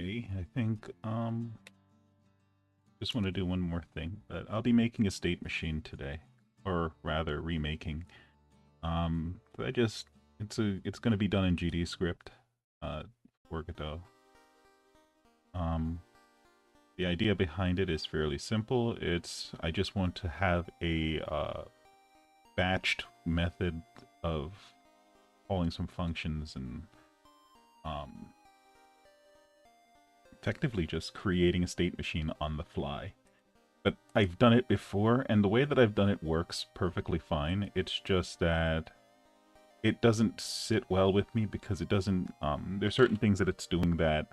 Okay, I think just want to do one more thing, but I'll be making a state machine today, or rather remaking. I just it's going to be done in GD script, for Godot. Um, the idea behind it is fairly simple. I just want to have a batched method of calling some functions and um, effectively just creating a state machine on the fly. But I've done it before, and the way that I've done it works perfectly fine. It's just that it doesn't sit well with me because it doesn't. There's certain things that it's doing that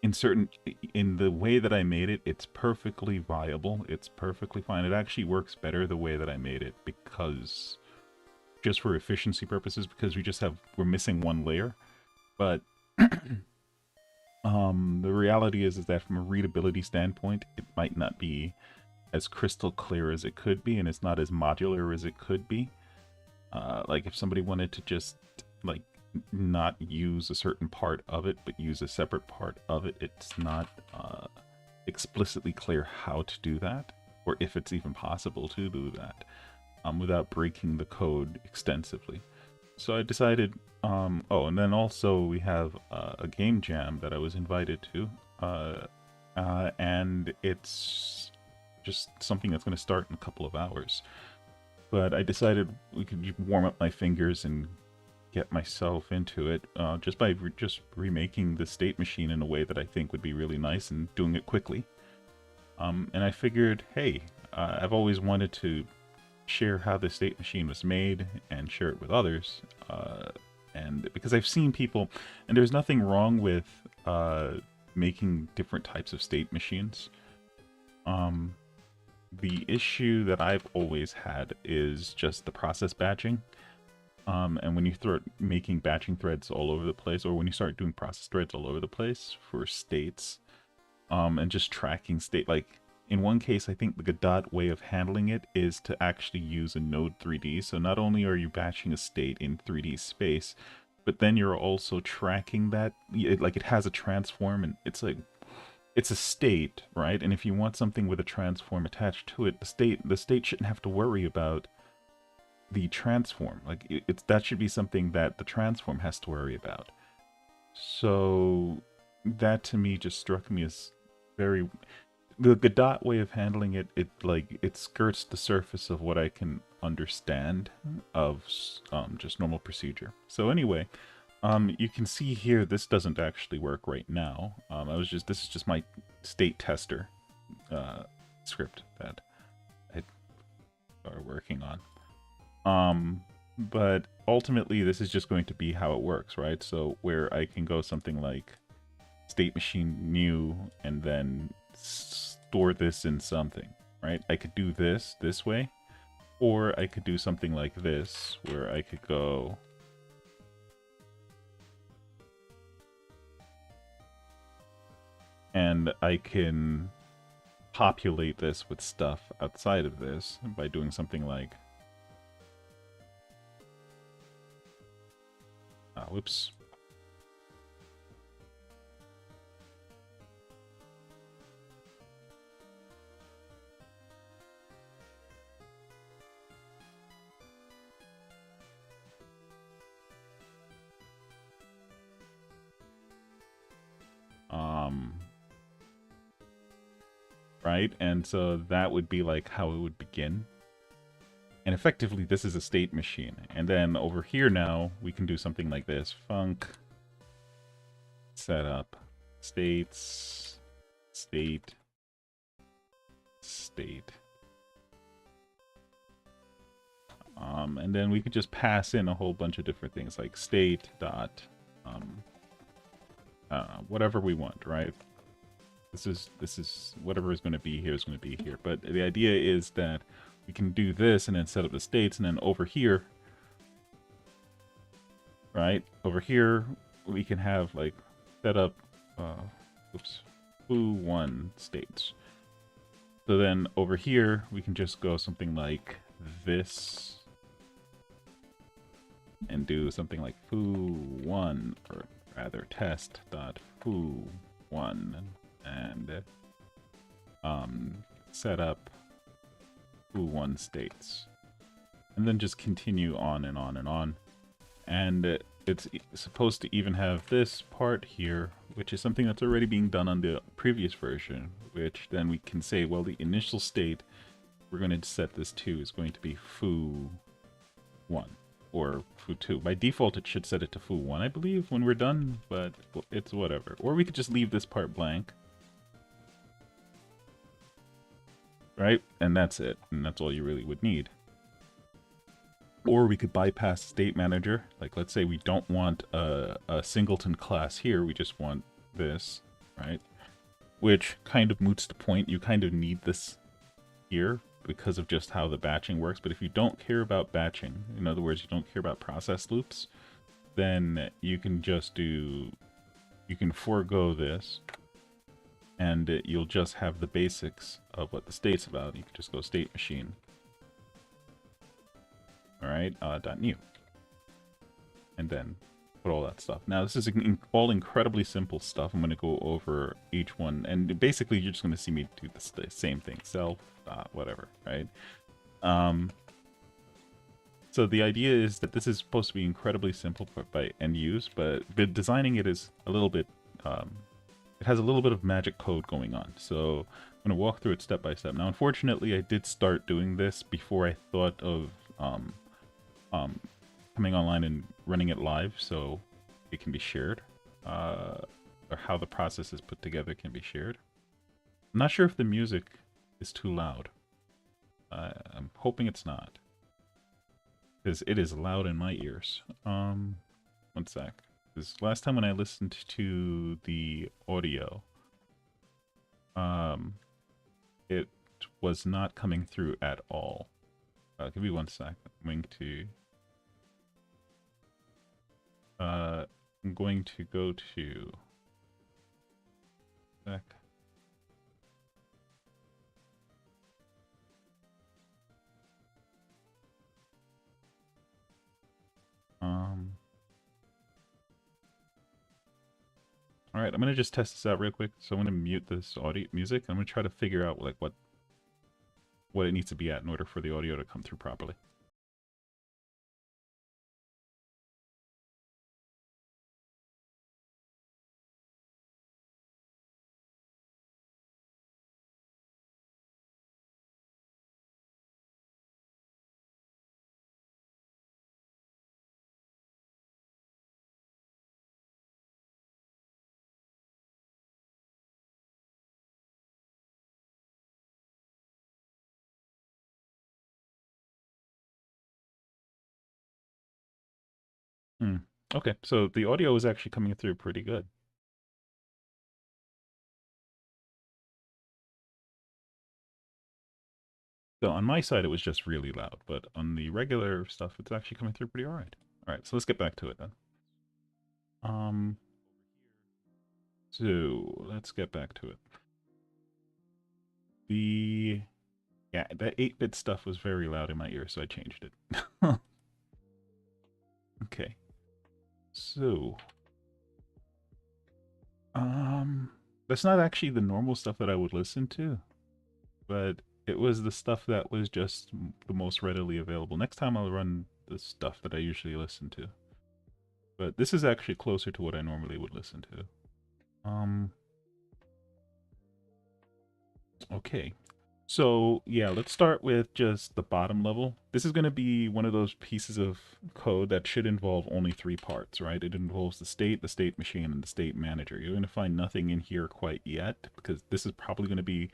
in the way that I made it, it's perfectly viable. It's perfectly fine. It actually works better the way that I made it because just for efficiency purposes, because we're missing one layer. But the reality is that from a readability standpoint, it might not be as crystal clear as it could be, and it's not as modular as it could be. Like if somebody wanted to just like not use a certain part of it, but use a separate part of it, it's not explicitly clear how to do that, or if it's even possible to do that without breaking the code extensively. So I decided, oh, and then also we have a game jam that I was invited to, and it's just something that's going to start in a couple of hours. But I decided we could warm up my fingers and get myself into it just by just remaking the state machine in a way that I think would be really nice and doing it quickly. And I figured, hey, I've always wanted to share how the state machine was made and share it with others. And because I've seen people, and there's nothing wrong with making different types of state machines. The issue that I've always had is just the process batching. And when you start making batching threads all over the place, or when you start doing process threads all over the place for states, and just tracking state, like in one case, I think the Godot way of handling it is to actually use a node 3D. So not only are you batching a state in 3D space, but then you're also tracking that, like it has a transform, and it's like, it's a state, right? And if you want something with a transform attached to it, the state shouldn't have to worry about the transform. Like it's that should be something that the transform has to worry about. So that to me just struck me as very, the Godot way of handling it. It skirts the surface of what I can understand of just normal procedure. So anyway, you can see here this doesn't actually work right now. This is just my state tester script that I started working on. But ultimately this is just going to be how it works, right? So where I can go something like state machine new and then store this in something, right? I could do this way, or I could do something like this where I could go and I can populate this with stuff outside of this by doing something like whoops. Right? And so that would be like how it would begin. And effectively, this is a state machine. And then over here now, we can do something like this. Func setup states state state. And then we could just pass in a whole bunch of different things like state dot whatever we want, right? This is whatever is going to be here is going to be here. But the idea is that we can do this and then set up the states, and then over here, right? Over here, we can have like set up, foo1 states. So then over here, we can just go something like this and do something like foo1, or rather test dot foo1 and set up foo1 states. And then just continue on and on and on. And it's supposed to even have this part here, which is something that's already being done on the previous version, which then we can say, well, the initial state we're going to set this to is going to be foo1 or foo2. By default, it should set it to foo1, I believe, when we're done, but it's whatever. Or we could just leave this part blank. Right? And that's it. And that's all you really would need. Or we could bypass state manager. Like, let's say we don't want a singleton class here. We just want this, right? Which kind of moots the point. You kind of need this here because of just how the batching works. But if you don't care about batching, in other words, you don't care about process loops, then you can just do, you can forego this, and you'll just have the basics of what the state's about. You can just go state machine. All right, .new, and then put all that stuff. Now this is all incredibly simple stuff. I'm going to go over each one, and basically you're just going to see me do the same thing, self, whatever, right? So the idea is that this is supposed to be incredibly simple by end use, but designing it is a little bit, it has a little bit of magic code going on. So I'm going to walk through it step by step. Now, unfortunately, I did start doing this before I thought of coming online and running it live, so it can be shared, or how the process is put together can be shared. I'm not sure if the music is too loud. I'm hoping it's not, because it is loud in my ears. One sec. This last time when I listened to the audio, it was not coming through at all. Give me one sec. I'm going to go to sec. All right, I'm gonna just test this out real quick. So I'm gonna mute this audio music. I'm gonna try to figure out like what it needs to be at in order for the audio to come through properly. Okay, so the audio is actually coming through pretty good. So on my side, it was just really loud, but on the regular stuff, it's actually coming through pretty all right. All right, so let's get back to it then. So let's get back to it. Yeah, that 8-bit stuff was very loud in my ear, so I changed it. Okay. So, that's not actually the normal stuff that I would listen to, but it was the stuff that was just the most readily available. Next time I'll run the stuff that I usually listen to. But this is actually closer to what I normally would listen to. Okay. So, yeah, let's start with just the bottom level. This is going to be one of those pieces of code that should involve only 3 parts, right? It involves the state machine, and the state manager. You're going to find nothing in here quite yet, because this is probably going to be,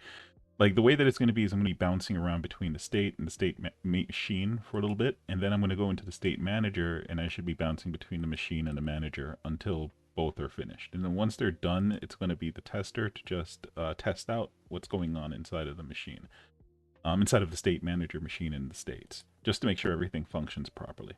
like, the way that it's going to be is I'm going to be bouncing around between the state and the state machine for a little bit, and then I'm going to go into the state manager, and I should be bouncing between the machine and the manager until both are finished. And then once they're done, it's going to be the tester to just test out what's going on inside of the machine, inside of the state manager machine in the states, just to make sure everything functions properly.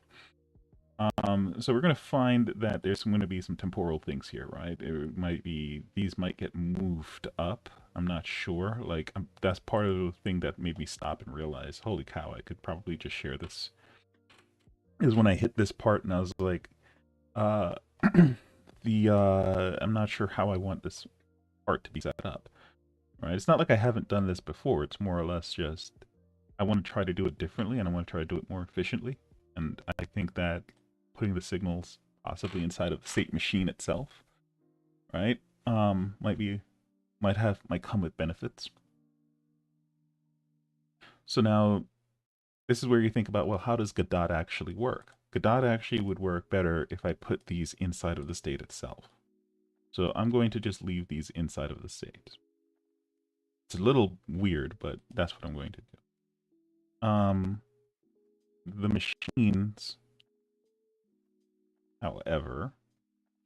So we're going to find that there's going to be some temporal things here, right? It might be, these might get moved up. I'm not sure. Like, that's part of the thing that made me stop and realize, holy cow, I could probably just share this. Is when I hit this part and I was like, I'm not sure how I want this part to be set up. Right? It's not like I haven't done this before. It's more or less just I want to try to do it differently and I want to try to do it more efficiently. And I think that putting the signals possibly inside of the state machine itself, right, might come with benefits. So now this is where you think about, well, how does Godot actually work? Godot actually would work better if I put these inside of the state itself. So I'm going to just leave these inside of the state. It's a little weird, but that's what I'm going to do. The machines, however,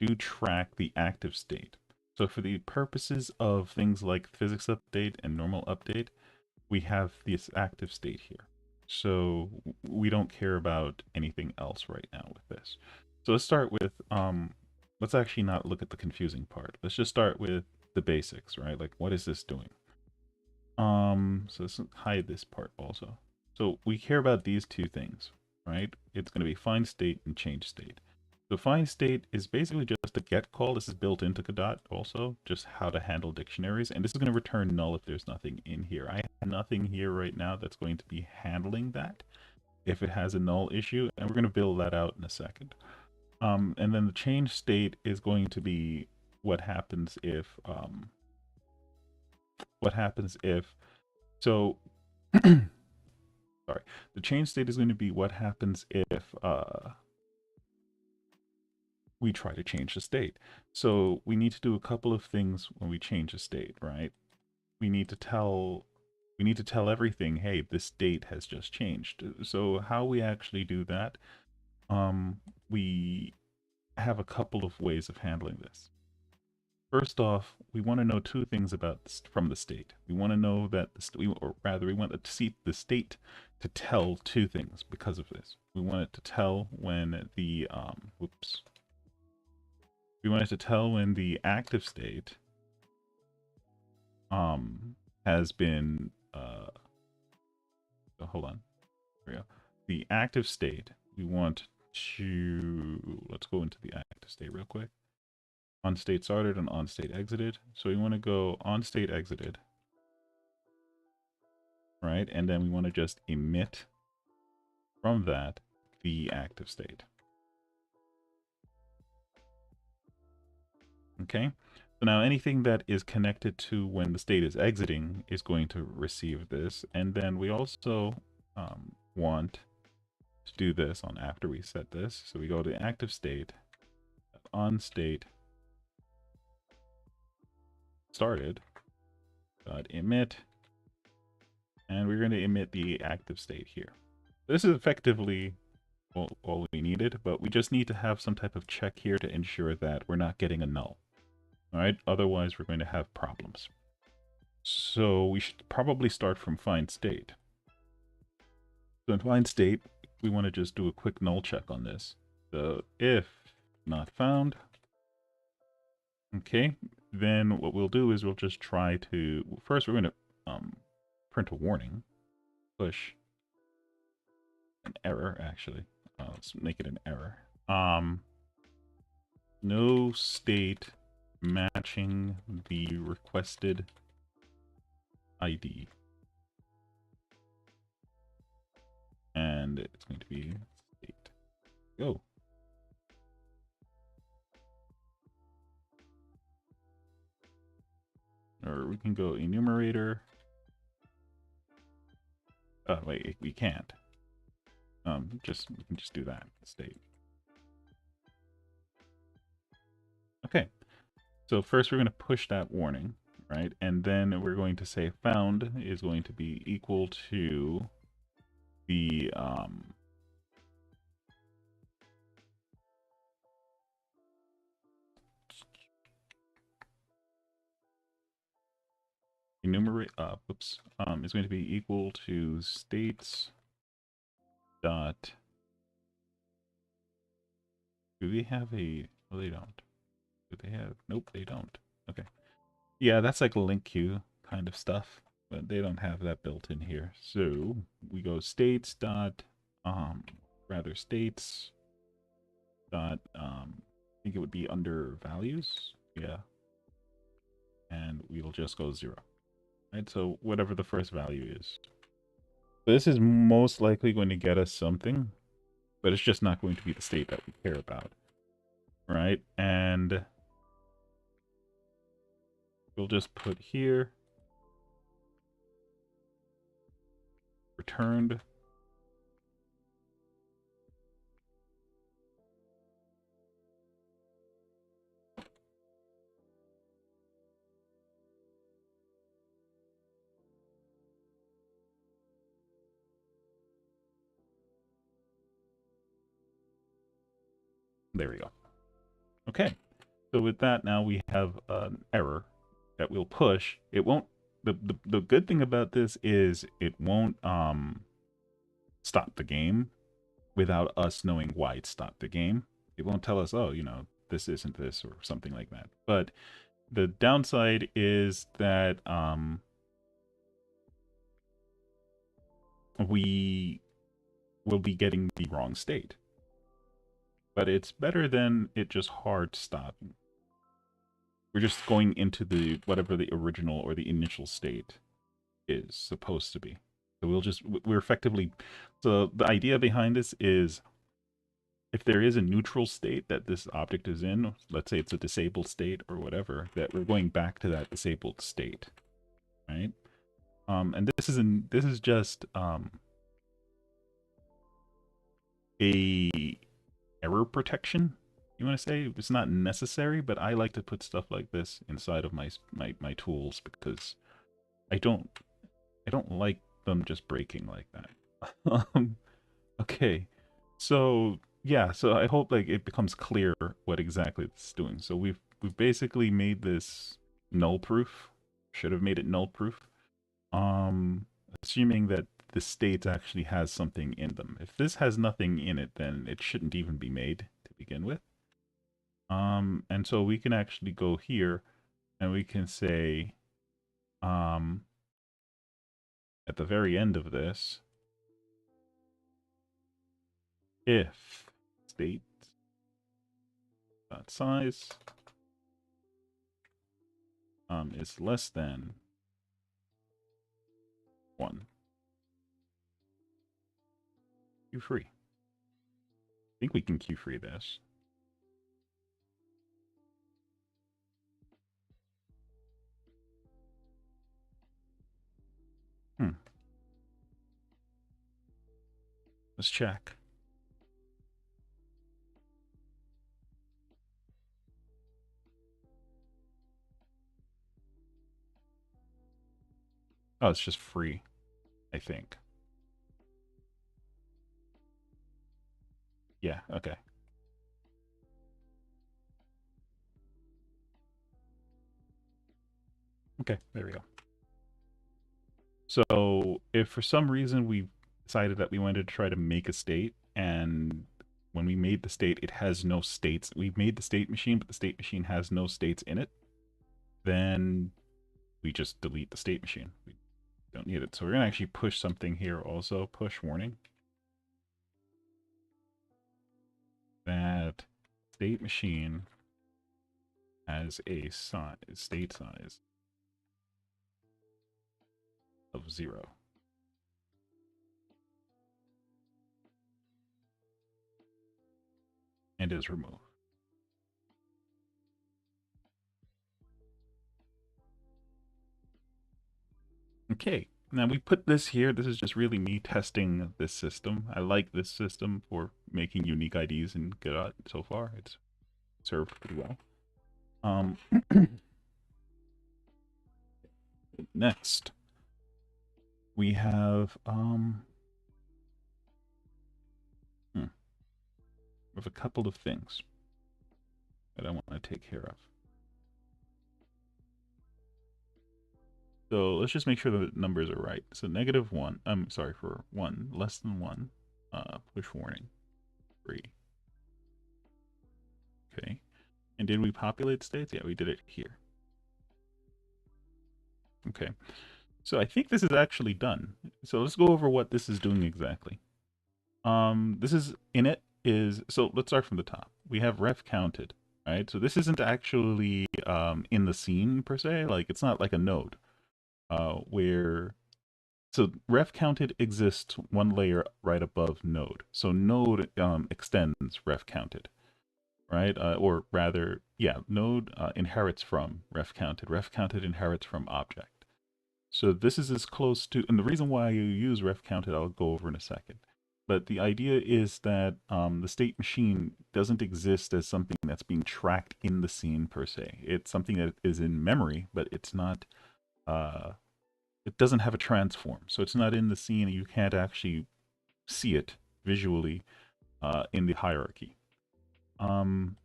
do track the active state. So for the purposes of things like physics update and normal update, we have this active state here. So we don't care about anything else right now with this. So let's start with, let's actually not look at the confusing part. Let's just start with the basics, right? Like, what is this doing? So let's hide this part also. So we care about these two things, right? It's going to be find state and change state. So find state is basically just a get call. This is built into Godot also, just how to handle dictionaries. And this is going to return null if there's nothing in here. I have nothing here right now that's going to be handling that if it has a null issue. And we're going to build that out in a second. And then the change state is going to be what happens if, so sorry, the change state is going to be what happens if we try to change the state. So we need to do a couple of things when we change a state, right? We need to tell everything, hey, this state has just changed. So how we actually do that, we have a couple of ways of handling this. First off, we want to know two things from the state. We want to know that we want to see the state to tell two things because of this. We want it to tell when the we want it to tell when the active state has been hold on. There we go. The active state, we want to, let's go into the active state real quick. On state started and on state exited. So we want to go on state exited, right? And then we want to just emit from that the active state. Okay. So now anything that is connected to when the state is exiting is going to receive this. And then we also want to do this on after we set this. So we go to active state, on state started, emit, and we're going to emit the active state here. This is effectively all we needed, but we just need to have some type of check here to ensure that we're not getting a null. All right, otherwise we're going to have problems. So we should probably start from find state. So in find state, we want to just do a quick null check on this. So if not found, okay, then what we'll do is we'll just try to, first we're going to print a warning, push an error actually. Let's make it an error. No state matching the requested ID. And it's going to be state. Go. Or we can go enumerator. Oh wait, we can't. We can just do that. State. Okay. So first we're going to push that warning, right? And then we're going to say found is going to be equal to the enumerate is going to be equal to states dot. Do they have a? Well, they don't. Do they have? Nope, they don't. Okay. Yeah, that's like link queue kind of stuff, but they don't have that built in here. So we go states dot states dot think it would be under values. Yeah. And we'll just go 0. Right? So whatever the first value is. This is most likely going to get us something, but it's just not going to be the state that we care about. Right? And we'll just put here returned. There we go. Okay. So with that, now we have an error that we'll push. It won't. The good thing about this is it won't stop the game without us knowing why it stopped the game. It won't tell us, oh, this isn't this or something like that. But the downside is that we will be getting the wrong state. But it's better than it just hard stopping. We're just going into the whatever the original or the initial state is supposed to be. So we're effectively, so the idea behind this is if there is a neutral state that this object is in, let's say it's a disabled state or whatever, that we're going back to that disabled state, right? And this is just a error protection. You want to say it's not necessary, but I like to put stuff like this inside of my tools because I don't like them just breaking like that. Okay, so yeah, so I hope like it becomes clear what exactly it's doing. So we've basically made this null proof. Should have made it null proof. Assuming that the state actually has something in them. If this has nothing in it, then it shouldn't even be made to begin with. And so we can actually go here and we can say, at the very end of this, if state dot size is less than 1, queue free. I think we can queue free this. Let's check. Oh, it's just free, I think. Yeah, okay. Okay, there we go. So if for some reason we decided that we wanted to try to make a state, and when we made the state, it has no states. We made the state machine, but the state machine has no states in it, then we just delete the state machine. We don't need it. So we're going to actually push something here also. Push warning. That state machine has a state size of 0. And is removed. Okay, now we put this here. This is just really me testing this system. I like this system for making unique IDs in Godot so far. It's served pretty well. Next, we have we have a couple of things that I want to take care of. So let's just make sure the numbers are right. So -1, I'm sorry, for 1, less than 1, push warning, 3. Okay, and did we populate states? Yeah, we did it here. Okay, so I think this is actually done. So let's go over what this is doing exactly. This is init is, so let's start from the top. We have ref counted. right? So this isn't actually in the scene per se. Like it's not like a node where so ref counted exists one layer right above node. So node extends ref counted, right? Or rather, yeah, node inherits from ref counted. Ref counted inherits from object. So this is as close to, and the reason why you use ref counted, I'll go over in a second. But the idea is that the state machine doesn't exist as something that's being tracked in the scene per se. It's something that is in memory, but it's not. It doesn't have a transform, so it's not in the scene, and you can't actually see it visually in the hierarchy. Um,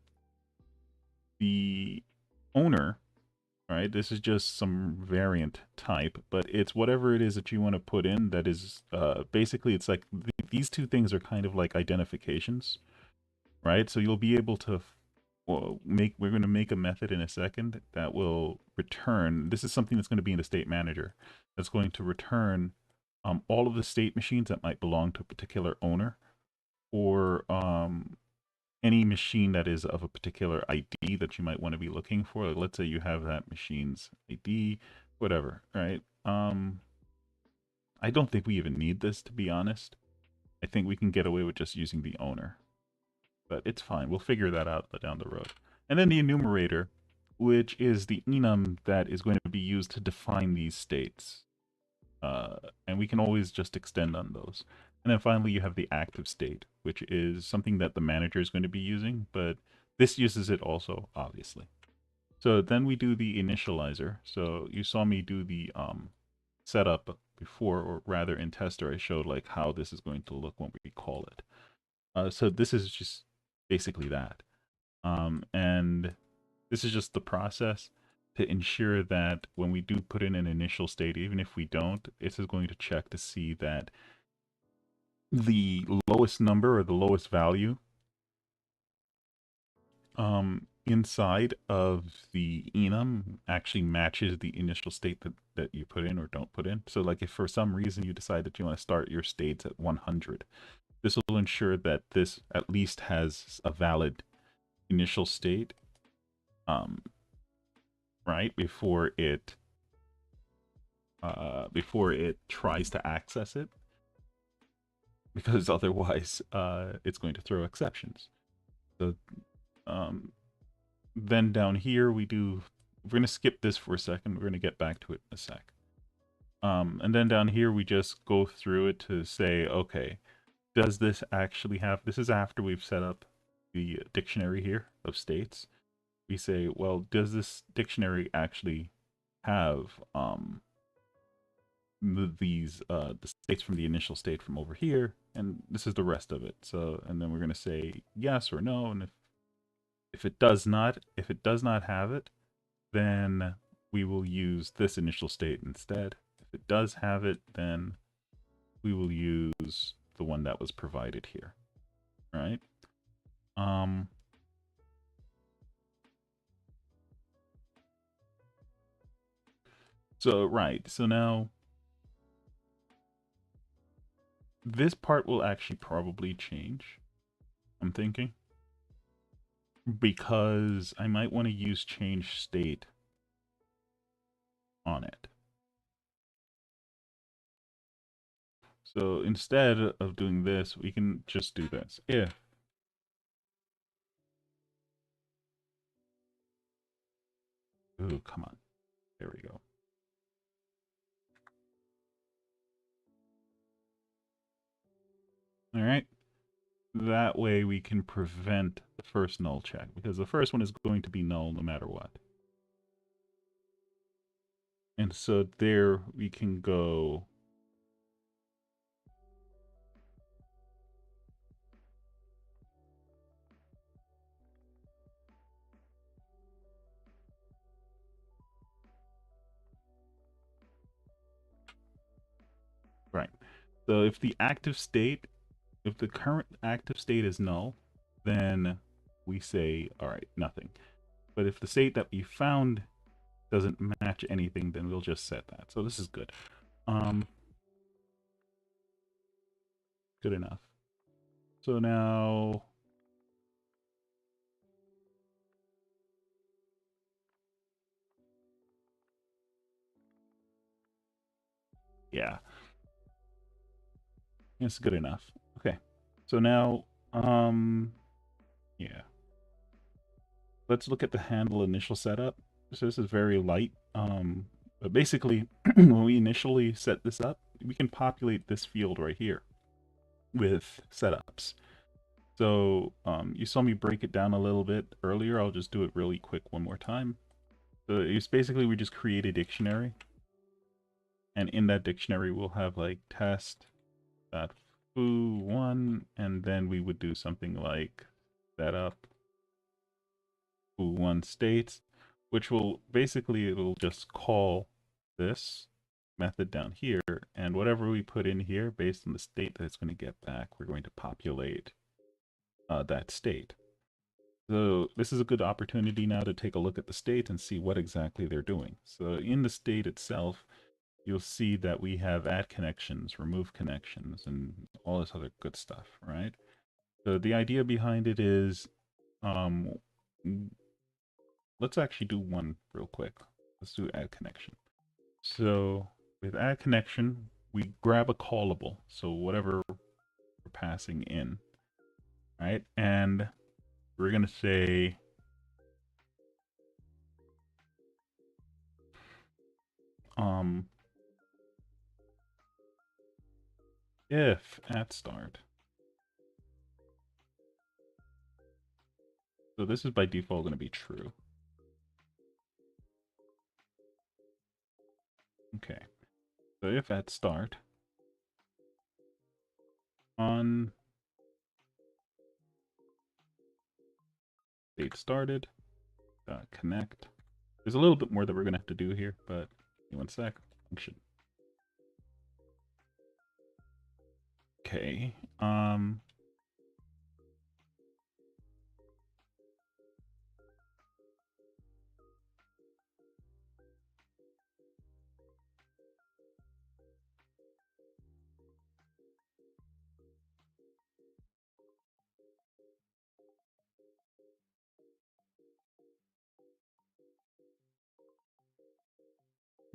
the owner, right? This is just some variant type, but it's whatever it is that you want to put in. That is basically, it's like these two things are kind of like identifications, right? So you'll be able to well, we're going to make a method in a second that will return. This is something that's going to be in the state manager. That's going to return all of the state machines that might belong to a particular owner, or any machine that is of a particular ID that you might want to be looking for. Like, let's say you have that machine's ID, whatever, right? I don't think we even need this, to be honest. I think we can get away with just using the owner, but it's fine. We'll figure that out down the road. And then the enumerator, which is the enum that is going to be used to define these states. And we can always just extend on those. And then finally, you have the active state, which is something that the manager is going to be using, but this uses it also, obviously. So then we do the initializer. So you saw me do the setup before, or rather in tester, I showed like how this is going to look when we call it. So this is just basically that. And this is just the process to ensure that when we do put in an initial state, even if we don't, this is going to check to see that the lowest number or the lowest value inside of the enum actually matches the initial state that you put in or don't put in. So like if for some reason you decide that you want to start your states at 100, this will ensure that this at least has a valid initial state, um, right, before it tries to access it, because otherwise it's going to throw exceptions. So um, then down here we're going to skip this for a second. We're going to get back to it in a sec. And then down here we just go through it to say, okay, does this actually have, this is after we've set up the dictionary here of states. We say, well, does this dictionary actually have the states from the initial state from over here, and this is the rest of it. So, and then we're going to say yes or no, and if it does not, if it does not have it, then we will use this initial state instead. If it does have it, then we will use the one that was provided here, right? Um, so right, so now this part will actually probably change, I'm thinking, because I might want to use change state on it. So instead of doing this, we can just do this. If ooh, come on. There we go. All right. That way we can prevent the first null check, because the first one is going to be null no matter what. And so there we can go. Right. So if the active state, if the current active state is null, then we say, all right, nothing. But if the state that we found doesn't match anything, then we'll just set that. So this is good. Good enough. So now Yeah, it's good enough. Okay, so now, yeah, let's look at the handle initial setup. So this is very light. But basically, when we initially set this up, we can populate this field right here with setups. So you saw me break it down a little bit earlier. I'll just do it really quick one more time. So it's basically we just create a dictionary, and in that dictionary we'll have like test dot foo1, and then we would do something like setup foo1 states, which will basically it'll just call this method down here, and whatever we put in here based on the state that it's going to get back, we're going to populate that state. So this is a good opportunity now to take a look at the state and see what exactly they're doing. So in the state itself, you'll see that we have add connections, remove connections, and all this other good stuff, right? So the idea behind it is, um, let's actually do one real quick. Let's do add connection. So with add connection, we grab a callable, so whatever we're passing in, right? And we're gonna say um if at start. So this is by default going to be true. Okay. So if at start on state started connect. There's a little bit more that we're going to have to do here, but give me one sec. Function. Okay.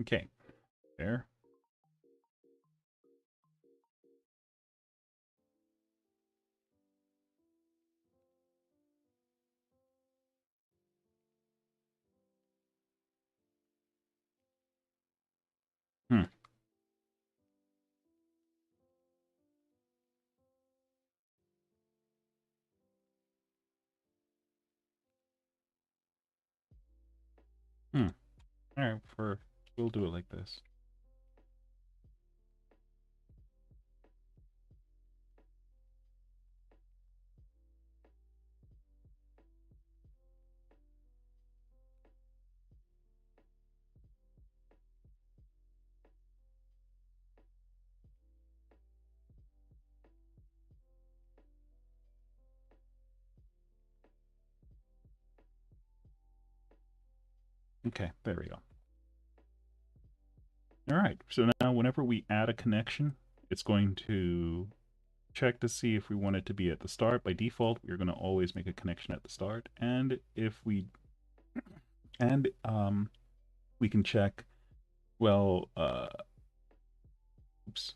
Okay. There. Hmm. Hmm. All right. We'll do it like this. Okay. There we go. All right. So now whenever we add a connection, it's going to check to see if we want it to be at the start. By default, we're going to always make a connection at the start. And if we we can check, well, oops,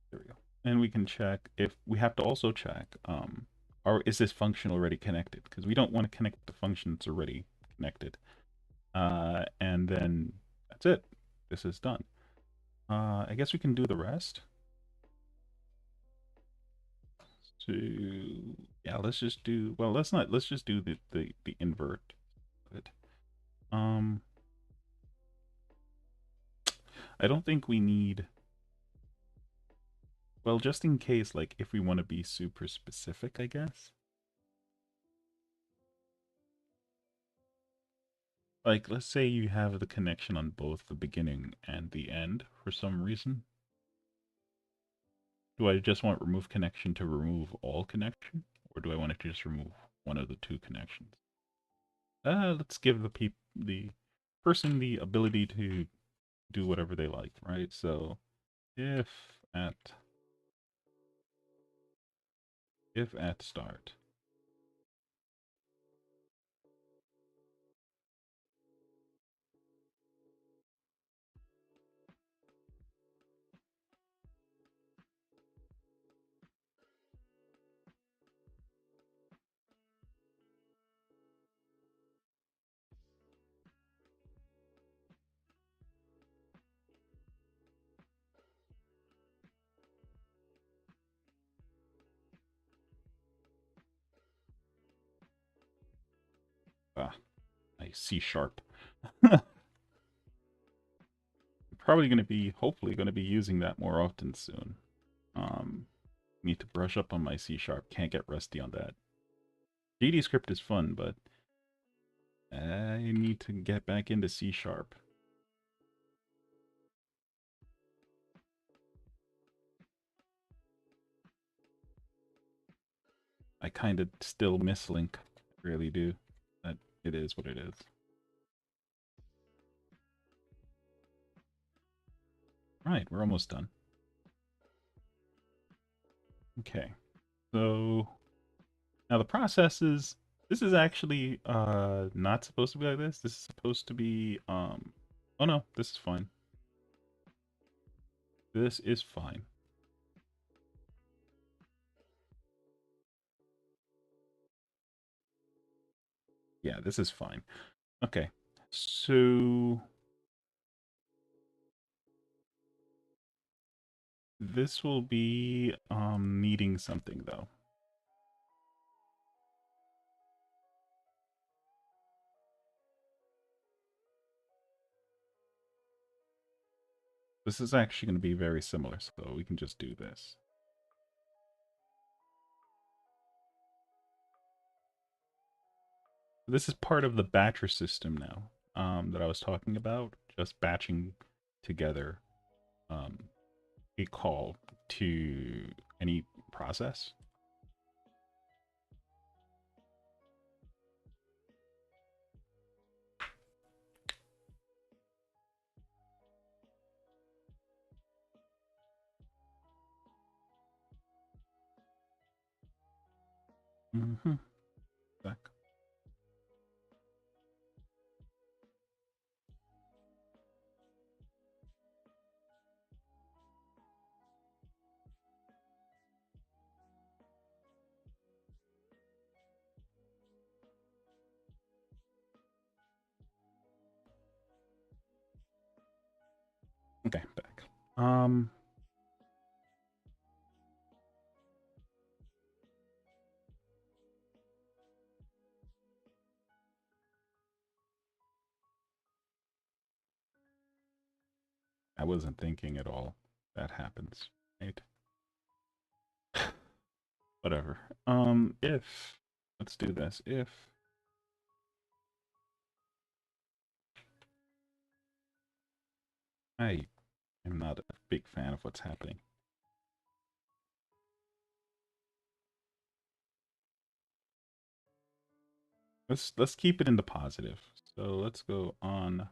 there we go. And we can check if we have to also check, or is this function already connected? Because we don't want to connect the function that's already connected. And then that's it. This is done. I guess we can do the rest. So yeah, let's just do, well, let's just do the invert of it. I don't think we need, well, just in case, like if we want to be super specific, I guess. Like, let's say you have the connection on both the beginning and the end for some reason. Do I just want remove connection to remove all connection? Or do I want it to just remove one of the two connections? Let's give the person the ability to do whatever they like, right? So if at start. Ah, my C sharp. Probably going to be, hopefully going to be using that more often soon. Need to brush up on my C sharp. Can't get rusty on that. GD script is fun, but I need to get back into C sharp. I kind of still miss Link. I really do. But it is what it is. Right, we're almost done. Okay. So now the process is, this is actually not supposed to be like this. This is supposed to be oh no, this is fine. This is fine. Yeah, this is fine. Okay. So this will be needing something though. This is actually going to be very similar, so we can just do this. This is part of the batcher system now that I was talking about, just batching together a call to any process. Mm-hmm. Back. Okay, back. I wasn't thinking at all that happens, right? Whatever. If, let's do this. If I am not a big fan of what's happening. Let's keep it in the positive. So let's go on.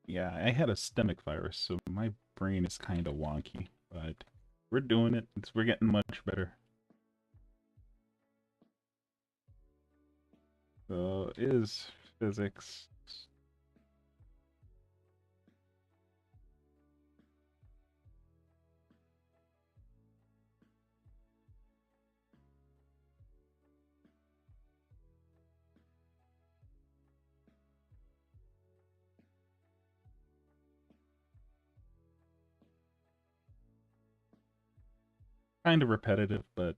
Yeah, I had a stomach virus, so my brain is kind of wonky, but we're doing it. We're getting much better. So is physics kind of repetitive, but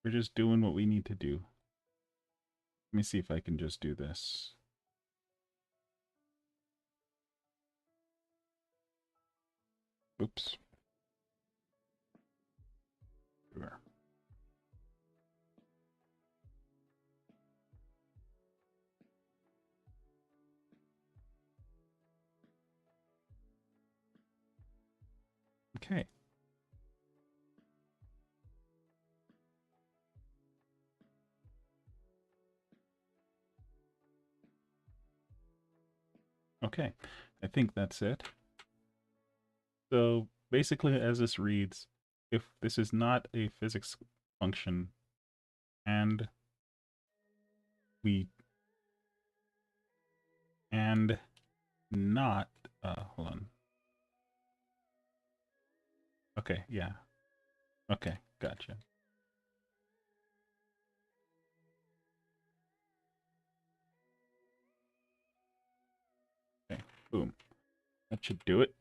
we're just doing what we need to do. Let me see if I can just do this. Oops. Sure. Okay. Okay. I think that's it. So basically, as this reads, if this is not a physics function and we and not Hold on. Okay, yeah. Okay, gotcha. Okay, boom. That should do it.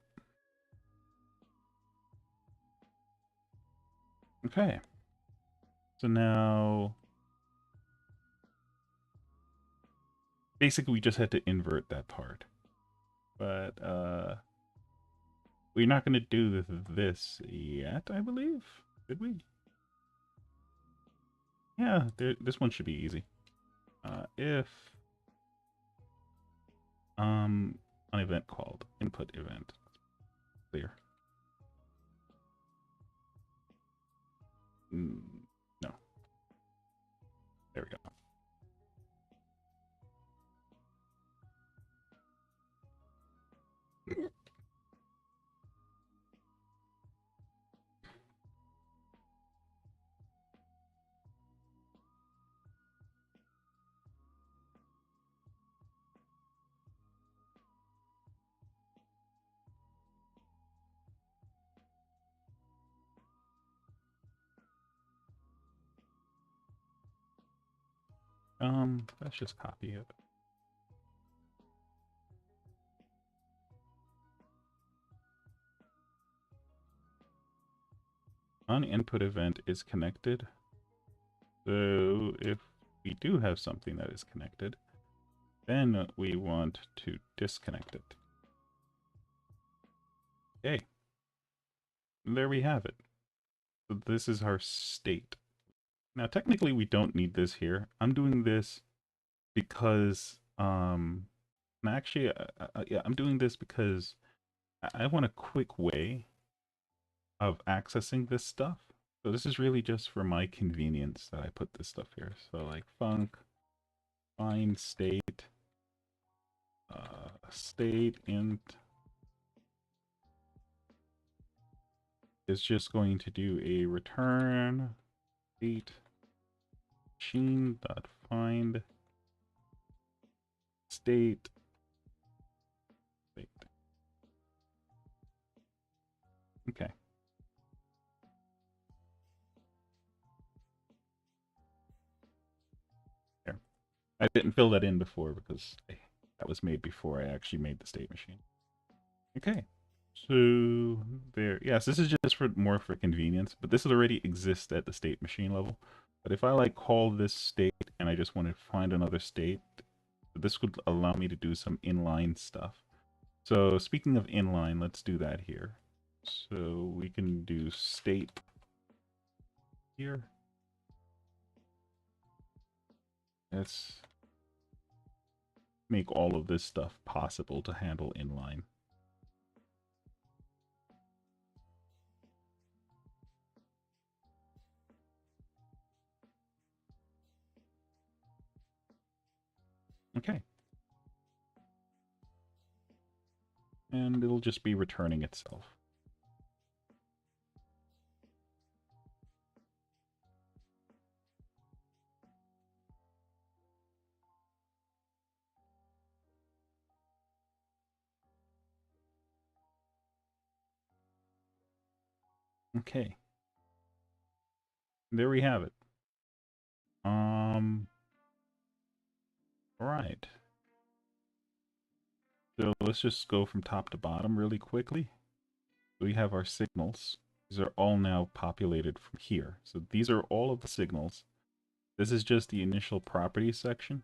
Okay. So now, basically we just had to invert that part. But, we're not going to do this yet, I believe. Did we? Yeah, this one should be easy. If an event called input event clear. No, there we go. Let's just copy it. On input event is connected. So if we do have something that is connected, then we want to disconnect it. Okay. And there we have it. So this is our state. Now, technically, we don't need this here. I'm doing this because, actually, yeah, I'm doing this because I want a quick way of accessing this stuff. So this is really just for my convenience that I put this stuff here. So like func, find state, state int is just going to do a return state machine dot find state. Okay. There. I didn't fill that in before because that was made before I actually made the state machine. Okay. So there, yes, this is just for more for convenience, but this already exists at the state machine level. But if I like call this state and I just want to find another state, this would allow me to do some inline stuff. So speaking of inline, let's do that here. So we can do state here. Let's make all of this stuff possible to handle inline. Okay. And it'll just be returning itself. Okay. There we have it. All right. So let's just go from top to bottom really quickly. We have our signals. These are all now populated from here. So these are all of the signals. This is just the initial properties section,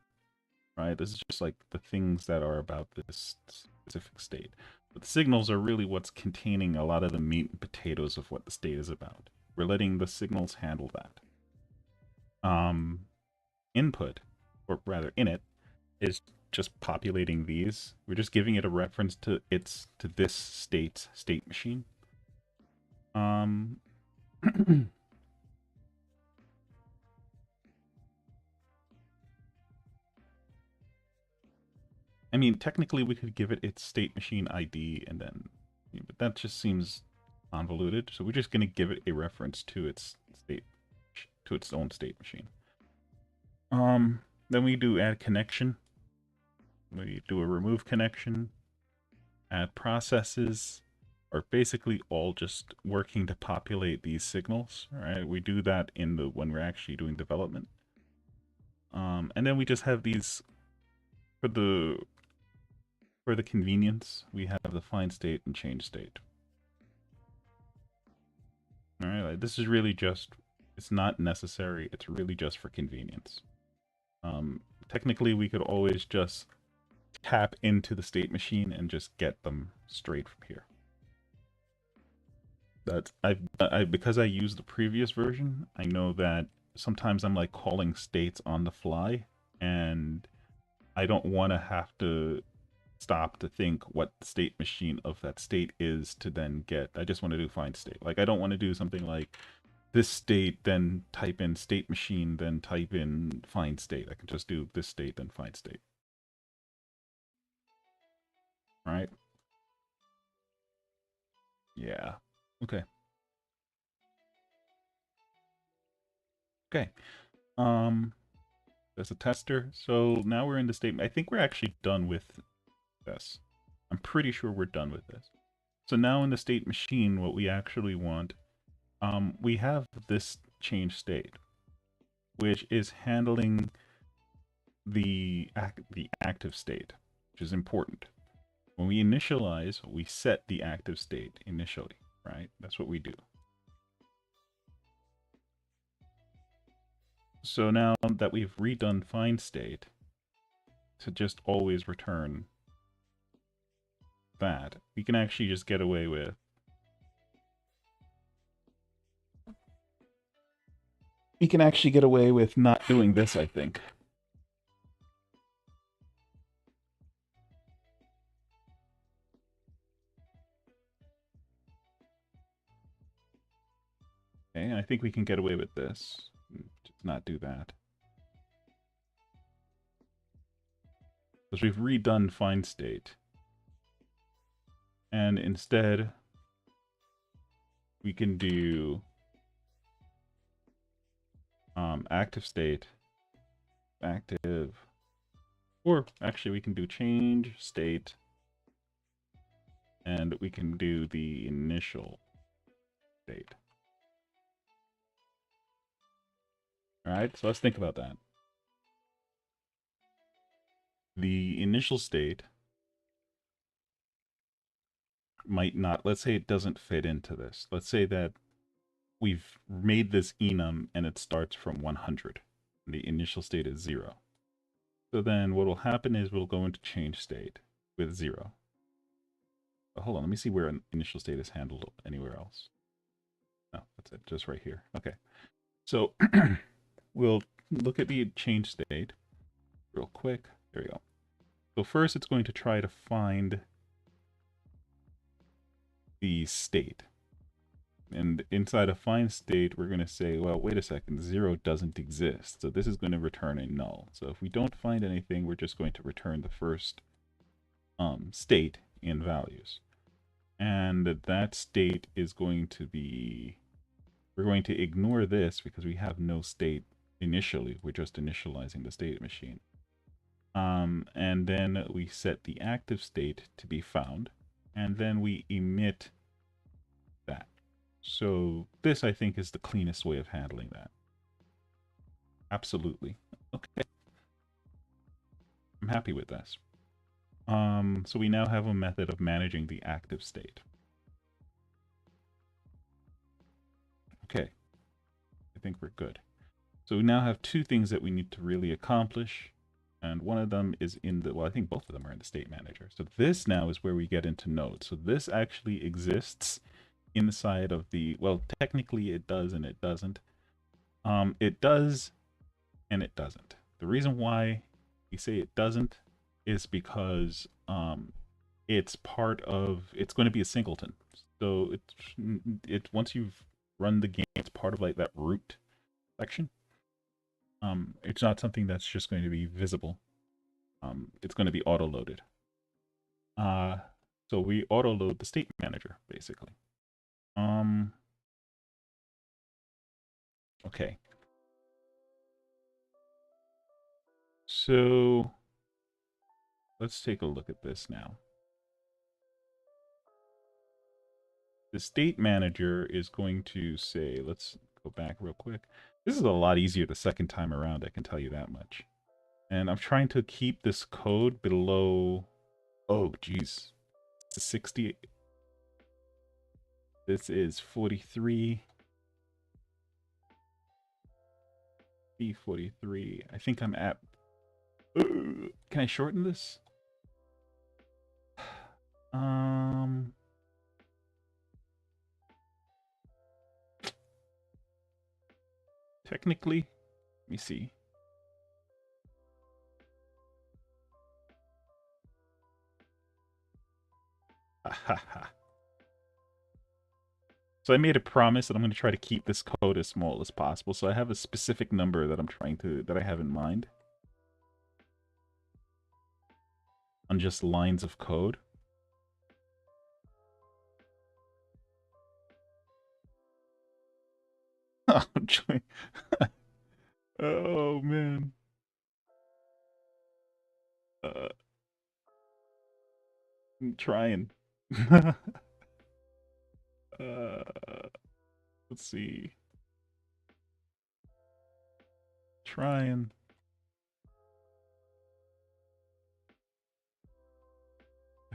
right? This is just like the things that are about this specific state. But the signals are really what's containing a lot of the meat and potatoes of what the state is about. We're letting the signals handle that. Input, or rather init, is just populating these. We're just giving it a reference to this state machine. I mean, technically we could give it its state machine ID and then, but that just seems convoluted. So we're just going to give it a reference to its state, to its own state machine. Then we do add connection. We do a remove connection. processes are basically all just working to populate these signals. All right, we do that in the when we're actually doing development, and then we just have these for the convenience. We have the find state and change state. All right, like, this is really just, it's not necessary. It's really just for convenience. Technically, we could always just tap into the state machine and just get them straight from here. That's I because I used the previous version, I know that sometimes I'm like calling states on the fly, and I don't want to have to stop to think what the state machine of that state is to then get. I just want to do find state. Like, I don't want to do something like this state, then type in state machine, then type in find state. I can just do this state, then find state. Right? Yeah. Okay. Okay. Um, there's a tester. So now we're in the state. I think we're actually done with this. I'm pretty sure we're done with this. So now in the state machine, what we actually want, we have this change state, which is handling the active state, which is important. When we initialize, we set the active state initially, right? That's what we do. So now that we've redone find state to just always return that, we can actually just get away with not doing this, I think. Okay, I think we can get away with this. Just not do that. Because we've redone find state. And instead, we can do active state, active, or actually we can do change state, and we can do the initial state. All right, so let's think about that. The initial state might not, let's say it doesn't fit into this. Let's say that we've made this enum and it starts from 100. And the initial state is 0. So then what will happen is we'll go into change state with 0. Oh, hold on, let me see where an initial state is handled anywhere else. No, that's it, just right here. Okay. So we'll look at the change state real quick. There we go. So first it's going to try to find the state. And inside a find state, we're going to say, well, wait a second, 0 doesn't exist. So this is going to return a null. So if we don't find anything, we're just going to return the first state in values. And that state is going to be, we're going to ignore this because we have no state initially. We're just initializing the state machine. And then we set the active state to be found, and then we emit that. So this, I think, is the cleanest way of handling that. Absolutely. Okay. I'm happy with this. So we now have a method of managing the active state. Okay. I think we're good. So we now have two things that we need to really accomplish. And one of them is in the, well, I think both of them are in the state manager. So this now is where we get into nodes. So this actually exists inside of the, well, technically it does and it doesn't. It does and it doesn't. The reason why we say it doesn't is because it's part of, it's going to be a singleton. So it's once you've run the game, it's part of like that root section. It's not something that's just going to be visible. It's going to be auto-loaded. So we auto-load the state manager, basically. Okay. So let's take a look at this now. The state manager is going to say, let's go back real quick. This is a lot easier the second time around, I can tell you that much. And I'm trying to keep this code below, oh, geez, it's 60. This is 43. B43. I think I'm at, can I shorten this? Technically, let me see. So I made a promise that I'm going to try to keep this code as small as possible. So I have a specific number that that I have in mind on just lines of code. Oh man. I'm trying. Let's see. Trying.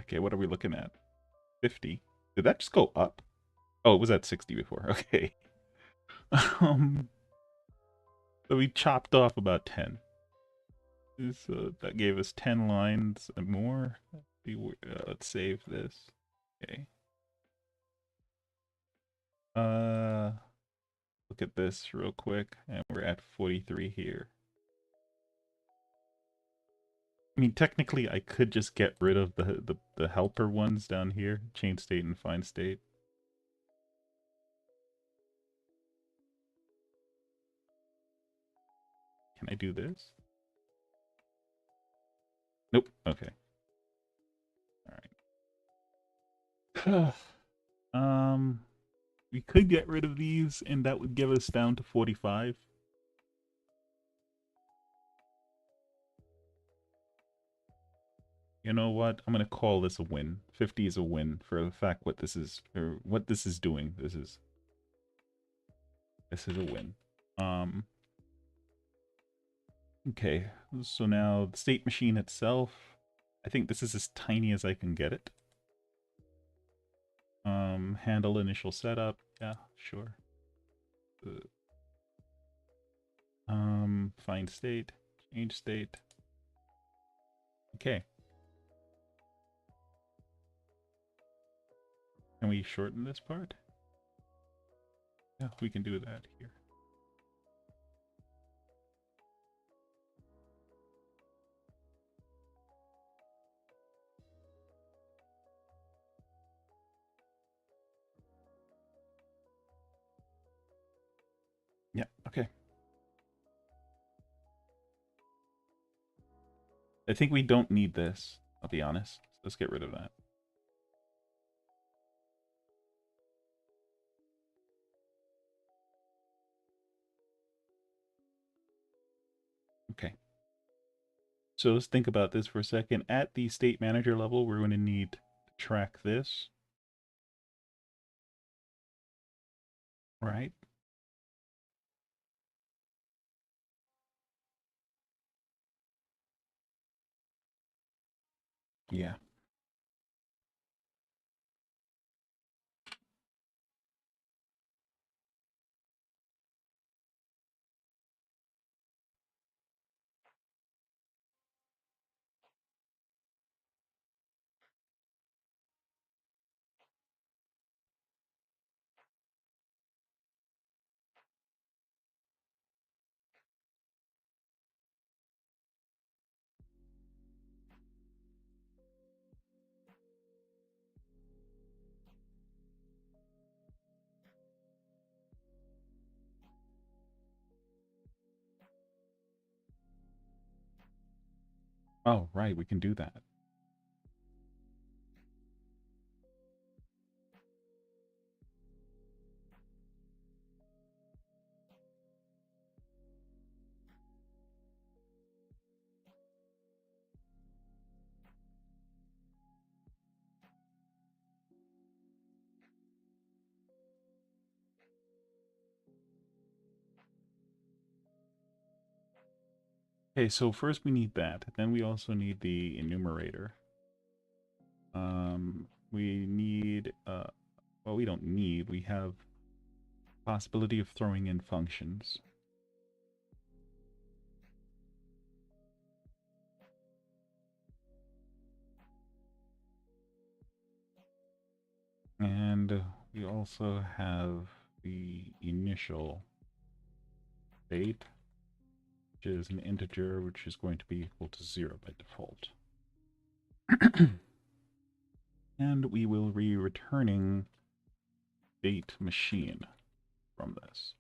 Okay, what are we looking at? 50. Did that just go up? Oh, it was at 60 before. Okay. So we chopped off about 10. So that gave us 10 lines and more. Let's save this. Okay. Look at this real quick, and we're at 43 here. I mean, technically, I could just get rid of the helper ones down here, chain state and find state. Can I do this? Nope. Okay. All right. We could get rid of these, and that would give us down to 45. You know what? I'm gonna call this a win. 50 is a win for the fact what this is, or what this is doing. This is a win. Okay, so now the state machine itself, I think this is as tiny as I can get it. Handle initial setup, yeah, sure. Find state, change state. Okay. Can we shorten this part? Yeah, we can do that here. Yeah, okay. I think we don't need this, I'll be honest. Let's get rid of that. Okay. So let's think about this for a second. At the state manager level, we're going to need to track this. Right? Yeah. Oh, right, we can do that. Okay, so first we need that. Then we also need the enumerator. We need, well, we don't need, we have possibility of throwing in functions. And we also have the initial state, which is an integer, which is going to be equal to 0 by default. And we will be returning state machine from this.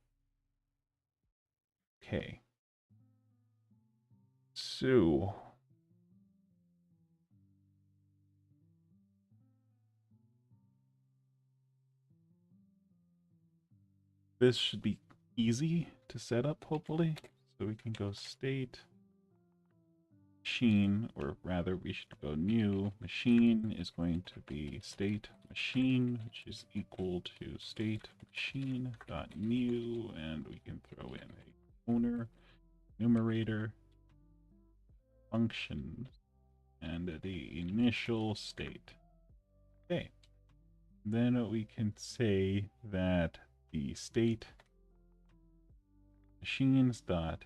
Okay. So this should be easy to set up, hopefully. So we can go state machine, or rather we should go new machine is going to be state machine, which is equal to state machine dot new, and we can throw in a owner, numerator, functions, and the initial state. Okay. Then we can say that the state machines dot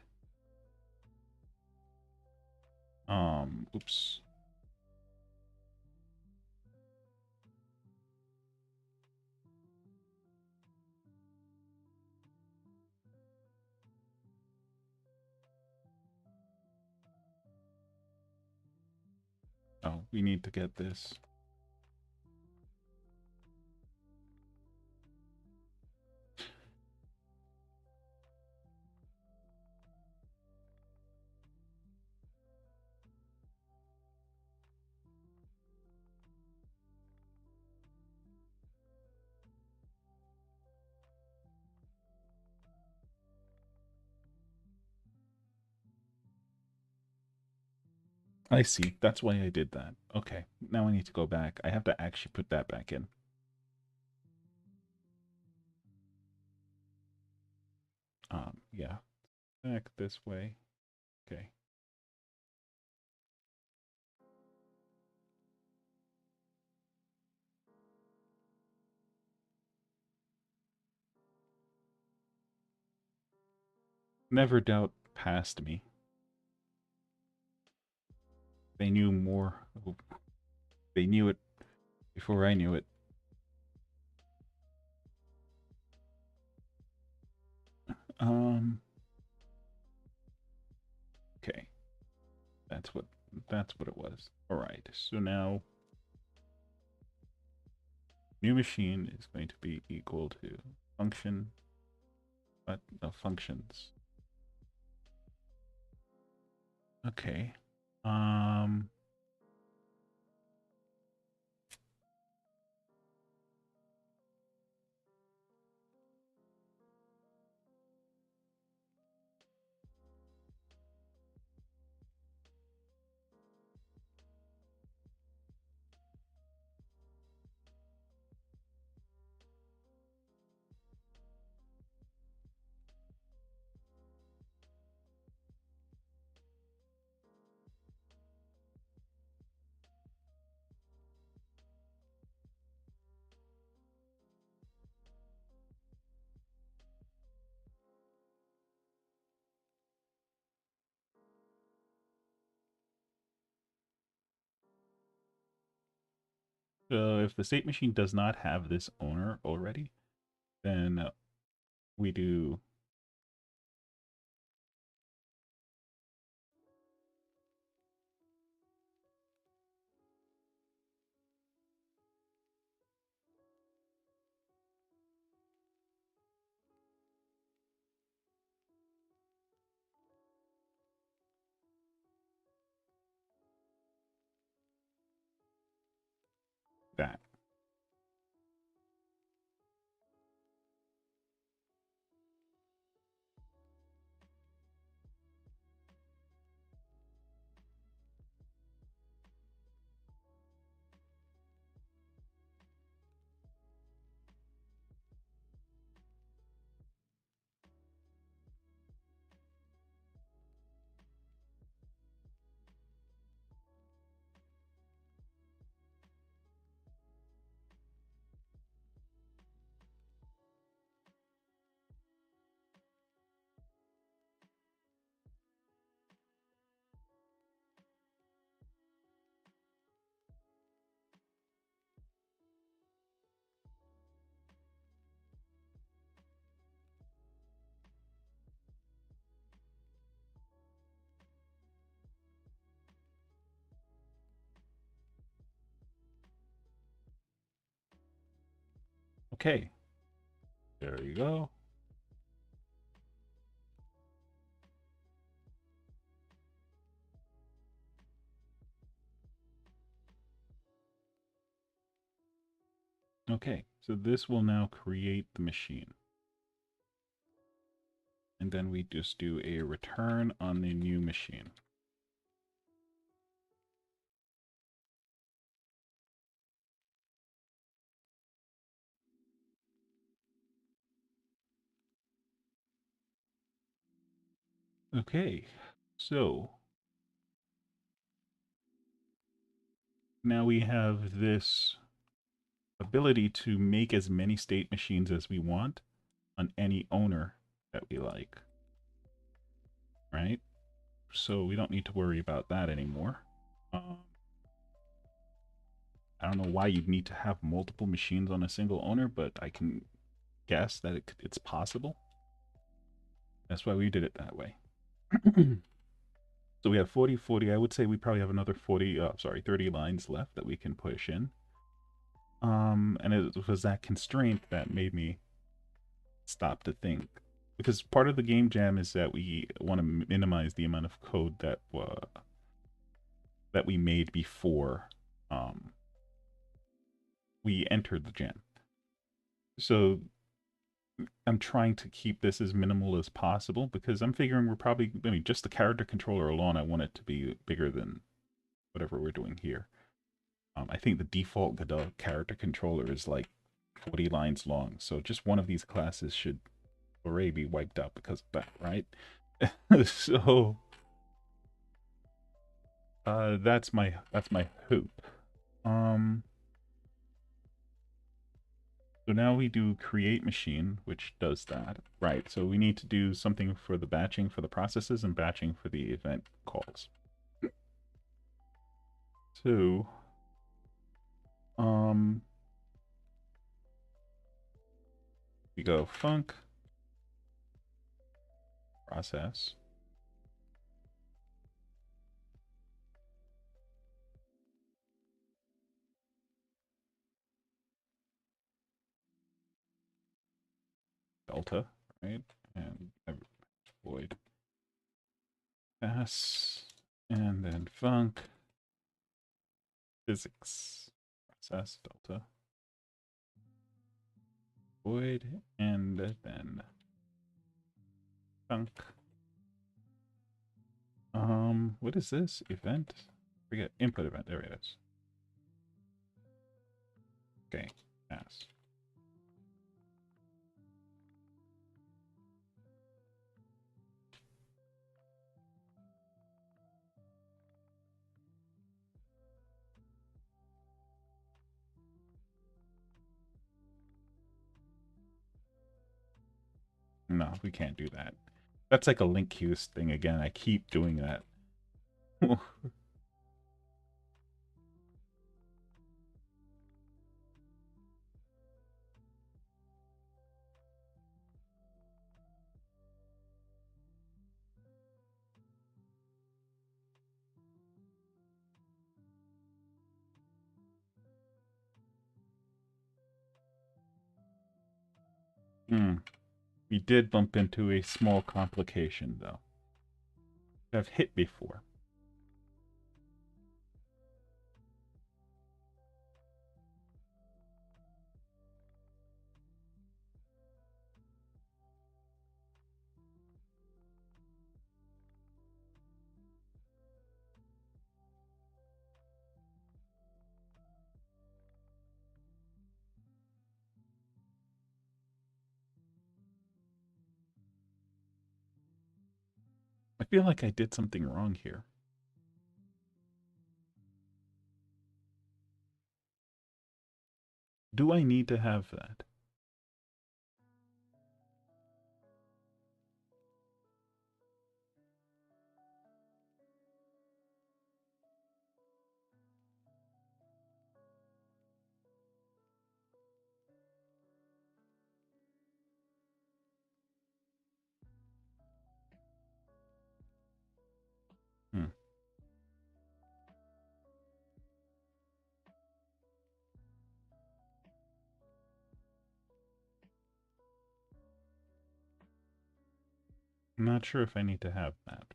oops. Oh, we need to get this. I see. That's why I did that. Okay. Now I need to go back. I have to actually put that back in. Yeah. Back this way. Okay. Never doubt past me. They knew more. They knew it before I knew it. Um. Okay. That's what. That's what it was. All right. So now, new machine is going to be equal to function, but no functions. Okay. Um. So if the state machine does not have this owner already, then we do that. Okay, there you go. Okay, so this will now create the machine. And then we just do a return on the new machine. Okay, so now we have this ability to make as many state machines as we want on any owner that we like, right? So we don't need to worry about that anymore. I don't know why you'd need to have multiple machines on a single owner, but I can guess that it's possible. That's why we did it that way. So we have 40, 40. I would say we probably have another 30 lines left that we can push in. And it was that constraint that made me stop to think. Because part of the game jam is that we want to minimize the amount of code that we made before we entered the jam. So I'm trying to keep this as minimal as possible because I'm figuring we're probably, I mean, just the character controller alone, I want it to be bigger than whatever we're doing here. I think the default Godot character controller is like 40 lines long, so just one of these classes should already be wiped out because of that, right? So that's my hope. So now we do create machine, which does that. Right, so we need to do something for the batching for the processes and batching for the event calls. So, we go func, process, delta, right? And void pass, and then func, physics, process, delta, void, and then func. What is this? Event? Forget input event. There it is. Okay, pass. No, we can't do that. That's like a link queue thing again. I keep doing that. We did bump into a small complication, though. I've hit before. I feel like I did something wrong here. Do I need to have that? Hmm. I'm not sure if I need to have that.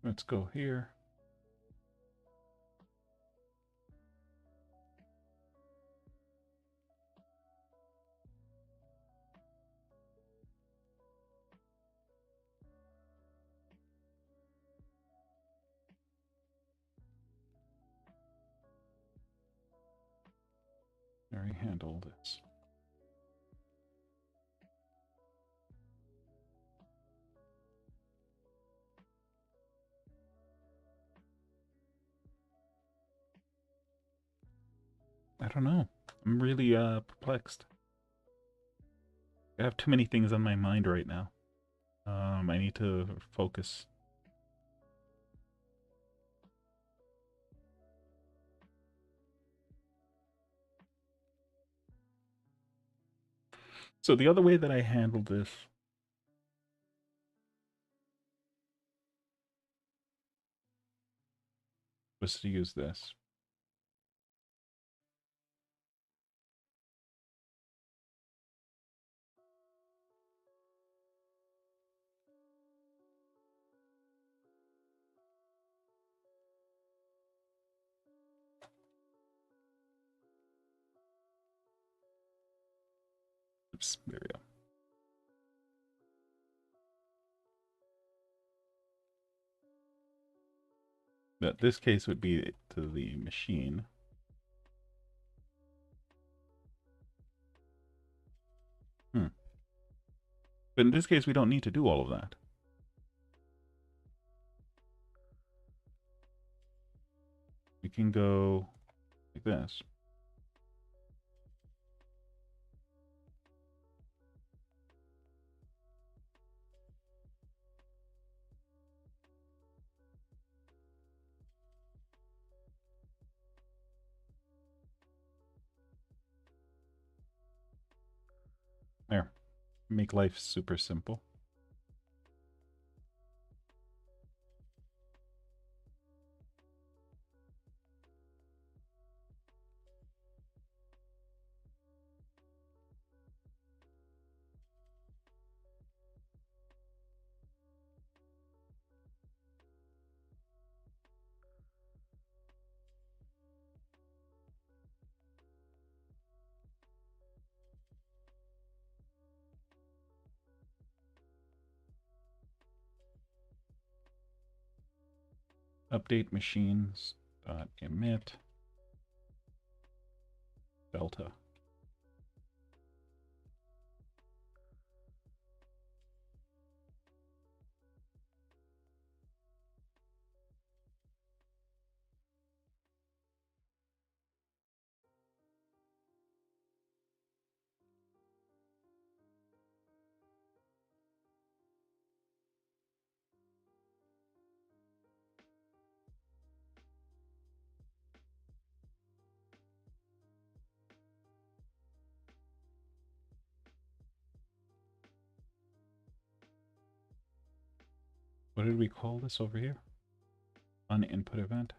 Let's go here. Already handle this. I don't know. I'm really perplexed. I have too many things on my mind right now. I need to focus. So the other way that I handled this was to use this. Oops, there we go. That this case would be to the machine. But in this case, we don't need to do all of that. We can go like this. There. Make life super simple. Update machines emit delta. What did we call this over here? On input event.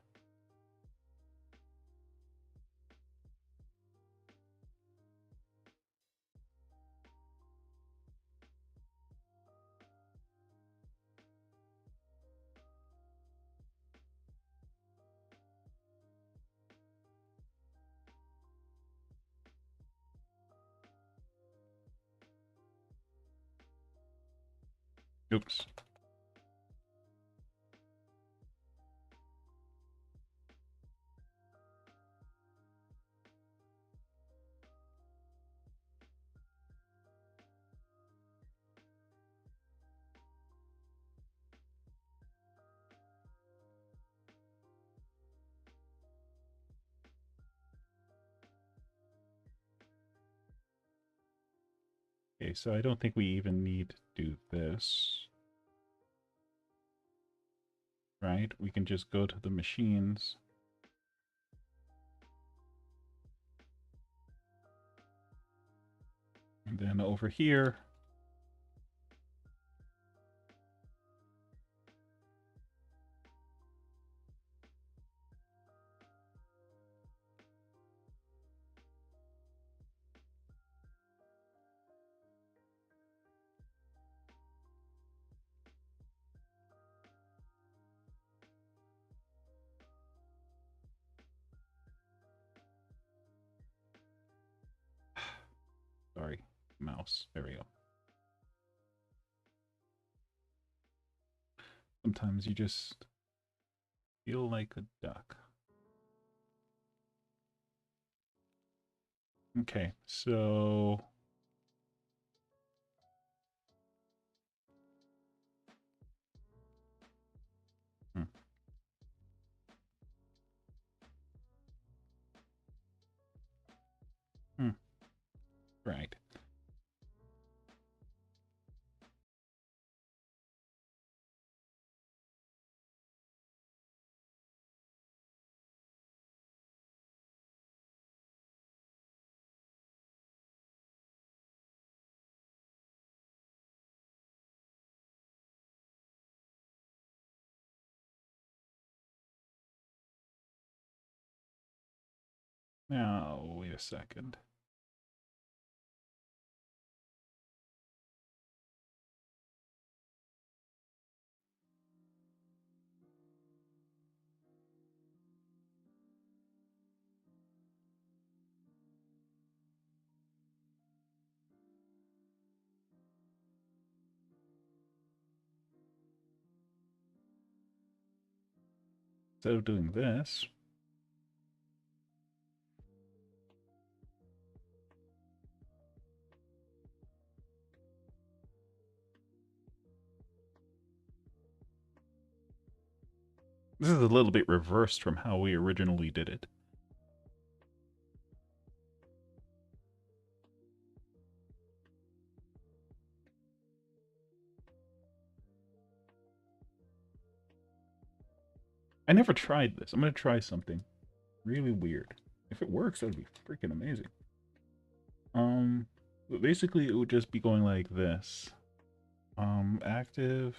Oops. Okay, so I don't think we even need to do this. Right? We can just go to the machines. And then over here, mouse. There we go. Sometimes you just feel like a duck. Okay, so hmm. Hmm. Right. Now, wait a second. Instead of doing this, this is a little bit reversed from how we originally did it. I never tried this. I'm going to try something really weird. If it works, that would be freaking amazing. But basically it would just be going like this. Active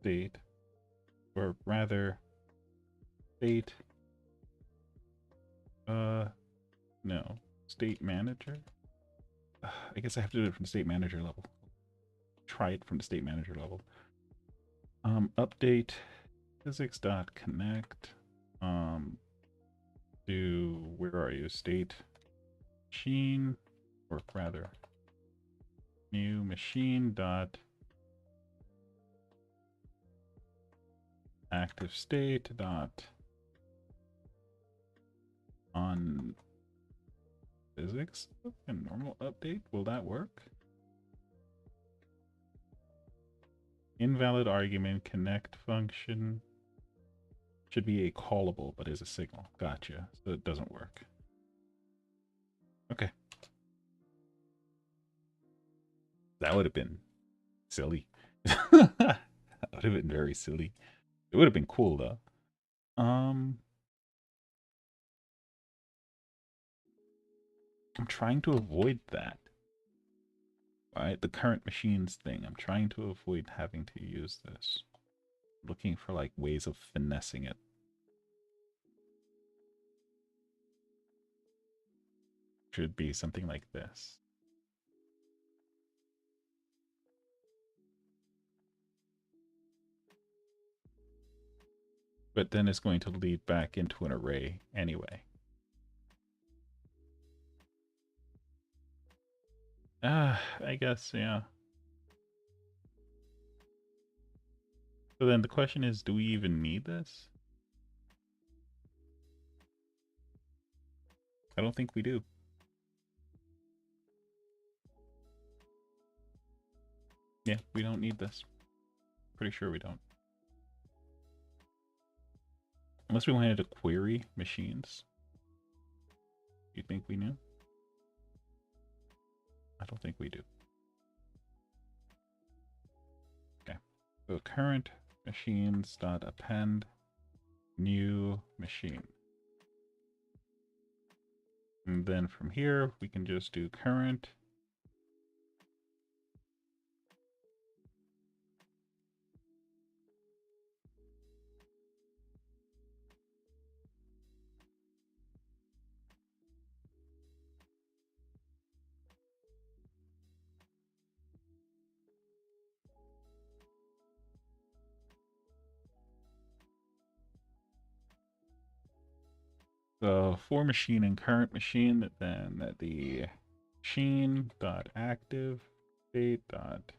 state, or rather state, no, state manager. I guess I have to do it from the state manager level. Try it from the state manager level. Update physics.connect to, where are you, state machine, or rather new machine dot active state dot on physics and normal update. Will that work? Invalid argument connect function should be a callable, but is a signal. Gotcha. So it doesn't work. Okay. That would have been silly. That would have been very silly. It would have been cool though. I'm trying to avoid that. Right? The current machines thing. I'm trying to avoid having to use this. Looking for like ways of finessing it. Should be something like this. But then it's going to lead back into an array anyway. I guess, yeah. So then the question is, do we even need this? I don't think we do. Yeah, we don't need this. Pretty sure we don't. Unless we wanted to query machines. You think we knew? I don't think we do. Okay. So current machines dot append new machine. And then from here, we can just do current. So for machine and current machine, then the machine dot active state dot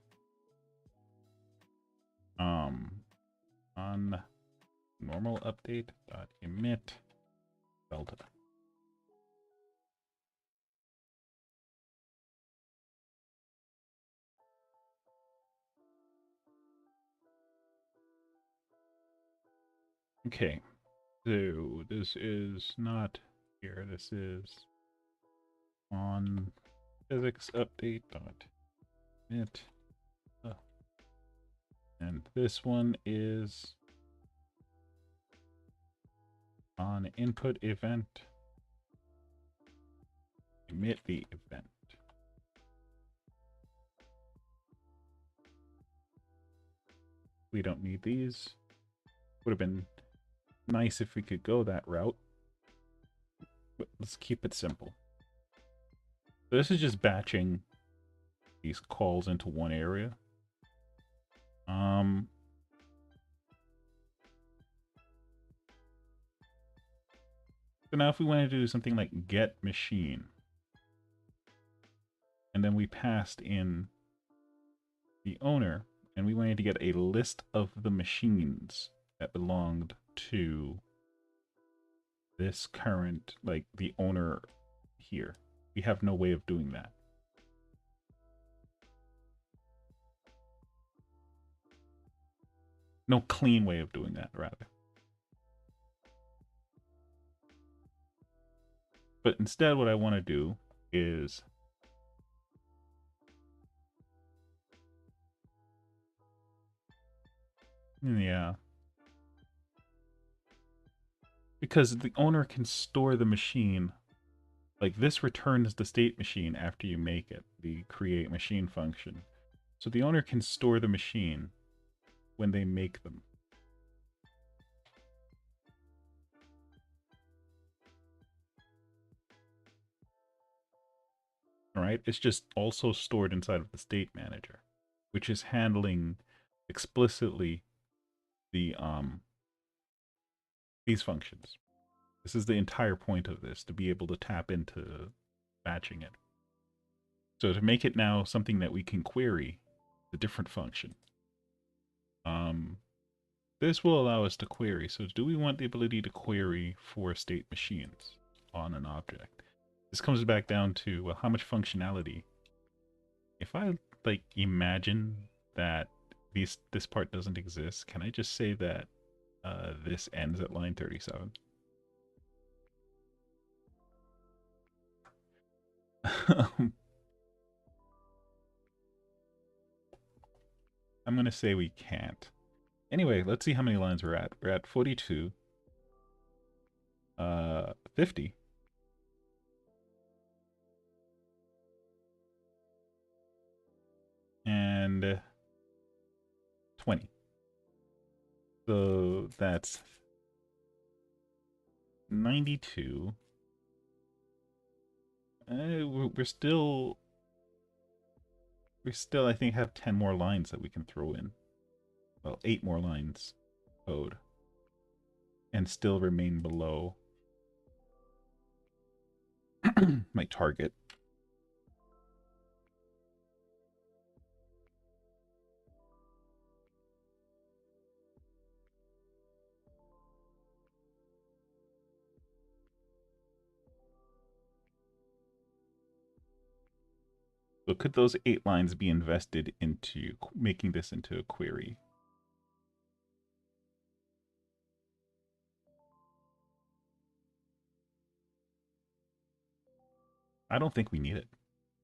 on normal update dot emit delta. Okay, so this is not here. This is on physics update dot emit, and this one is on input event emit the event. We don't need these. Would have been nice if we could go that route, but let's keep it simple. So this is just batching these calls into one area. So now if we wanted to do something like get machine, and then we passed in the owner, and we wanted to get a list of the machines that belonged to this current, like the owner here. We have no way of doing that. No clean way of doing that, rather. But instead, what I want to do is yeah. Because the owner can store the machine. Like this returns the state machine after you make it, the create machine function. So the owner can store the machine when they make them. All right, it's just also stored inside of the state manager, which is handling explicitly the these functions. This is the entire point of this, to be able to tap into batching it. So to make it now something that we can query, the different function. This will allow us to query. So do we want the ability to query for state machines on an object? This comes back down to, well, how much functionality. If I like imagine that this part doesn't exist, can I just say that this ends at line 37? I'm gonna say we can't. Anyway, let's see how many lines we're at. We're at 42. 50. And 20. So that's 92. We still, I think, have 10 more lines that we can throw in. Well, 8 more lines code. And still remain below my target. So could those 8 lines be invested into making this into a query? I don't think we need it.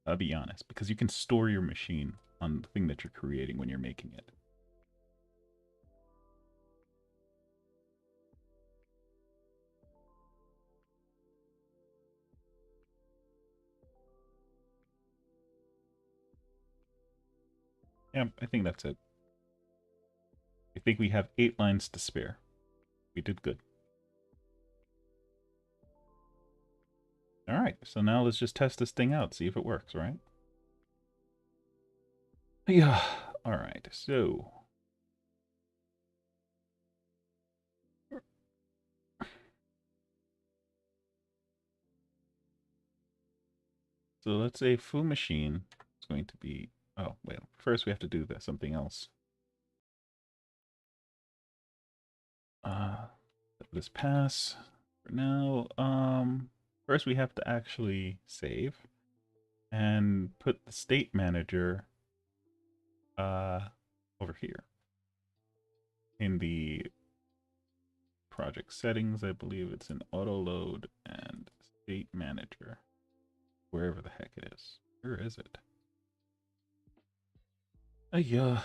I'll be honest, because you can store your machine on the thing that you're creating when you're making it. Yeah, I think that's it. I think we have 8 lines to spare. We did good. All right, so now let's just test this thing out, see if it works, right? Yeah, all right, so So let's say foo machine is going to be, oh, wait, first we have to do this, something else. Let this pass for now. First we have to actually save and put the state manager over here in the project settings. I believe it's in auto load and state manager, wherever the heck it is. Where is it?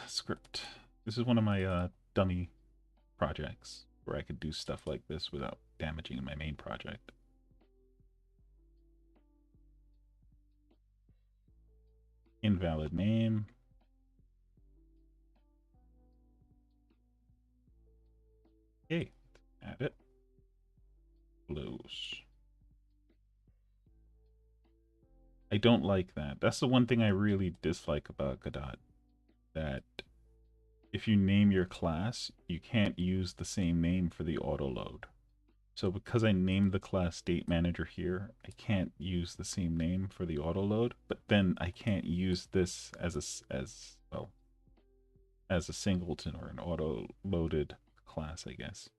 Script. This is one of my dummy projects where I could do stuff like this without damaging my main project. Invalid name. Okay, add it. Close. I don't like that. That's the one thing I really dislike about Godot. That if you name your class, you can't use the same name for the auto load. So because I named the class state manager here, I can't use the same name for the auto load, but then I can't use this as a singleton or an auto loaded class, I guess.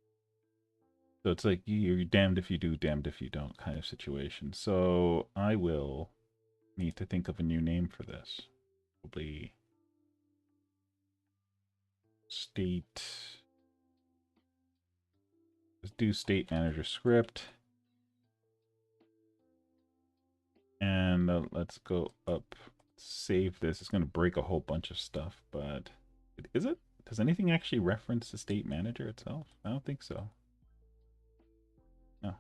So it's like you're damned if you do, damned if you don't kind of situation. So I will need to think of a new name for this. Probably state. Let's do state manager script. And let's go up, save this. It's going to break a whole bunch of stuff, but is it? Does anything actually reference the state manager itself? I don't think so. No,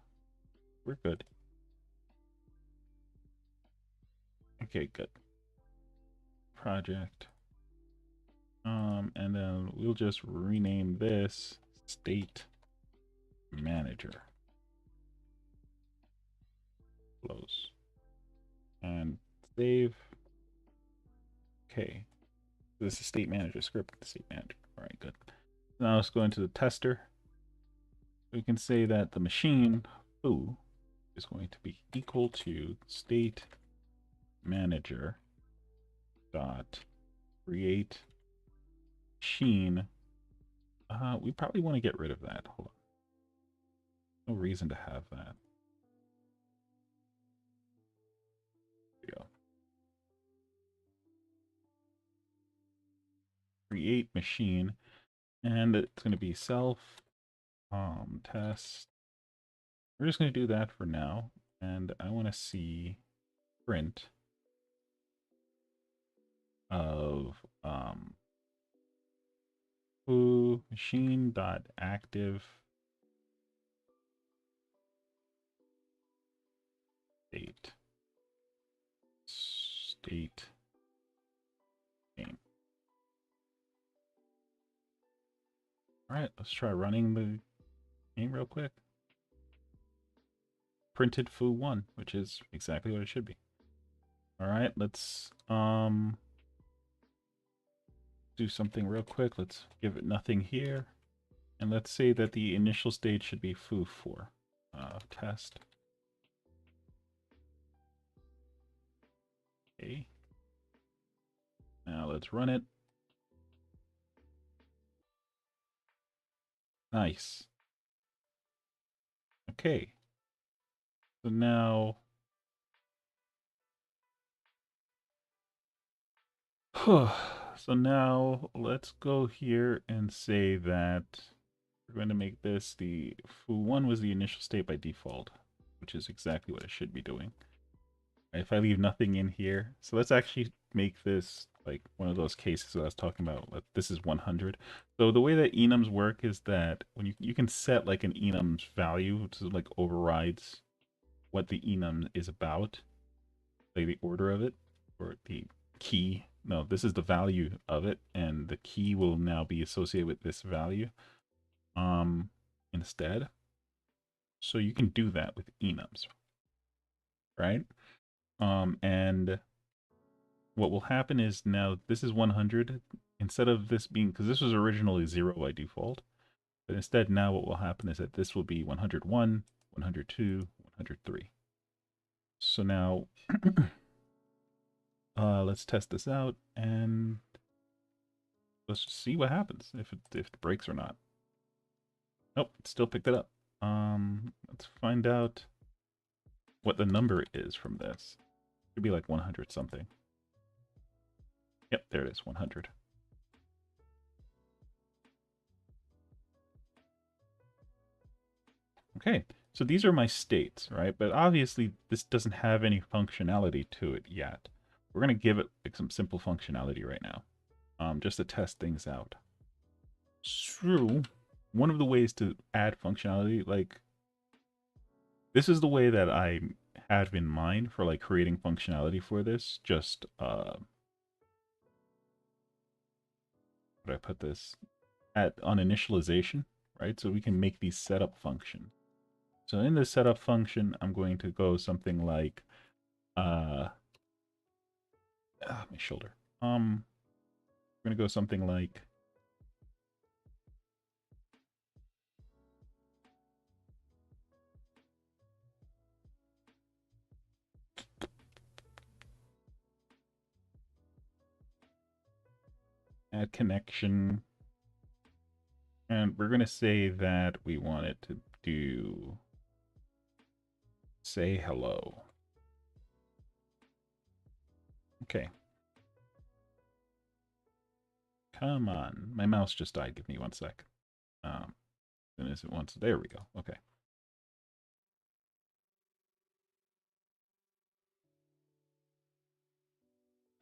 we're good. Okay, good. Project. And then we'll just rename this state manager. Close. And save. Okay. This is state manager script, the state manager. All right, good. Now let's go into the tester. We can say that the machine foo is going to be equal to state manager dot create machine. We probably want to get rid of that. Hold on. No reason to have that. There we go. Create machine, and it's going to be self test. We're just going to do that for now, and I want to see print of foo machine dot active state name. All right, let's try running the game real quick. Printed foo1, which is exactly what it should be. All right, let's do something real quick. Let's give it nothing here, and let's say that the initial state should be foo4. Test. Okay. Now let's run it. Nice. Okay. So now so now let's go here and say that we're going to make this the foo1 was the initial state by default, which is exactly what it should be doing. If I leave nothing in here, so let's actually make this like one of those cases that I was talking about. This is 100. So the way that enums work is that when you can set like an enums value, which is like overrides what the enum is about, like the order of it or the key. No, this is the value of it, and the key will now be associated with this value instead. So you can do that with enums, right? And what will happen is now this is 100 instead of this being, because this was originally 0 by default, but instead now what will happen is that this will be 101, 102, 103. So now Let's test this out and let's just see what happens if it breaks or not. Nope, it still picked it up. Let's find out what the number is from this. It should be like 100 something. Yep, there it is, 100. Okay, so these are my states, right? But obviously this doesn't have any functionality to it yet. We're going to give it like some simple functionality right now, just to test things out. So one of the ways to add functionality, like this is the way that I had in mind for like creating functionality for this. Just how do I put this? On initialization, right? So we can make these setup functions. So in the setup function, I'm going to go something like my shoulder. I'm gonna go something like add connection, and we're gonna say that we want it to do say hello. Okay. Come on. My mouse just died. Give me 1 sec. Then is it once? There we go. Okay.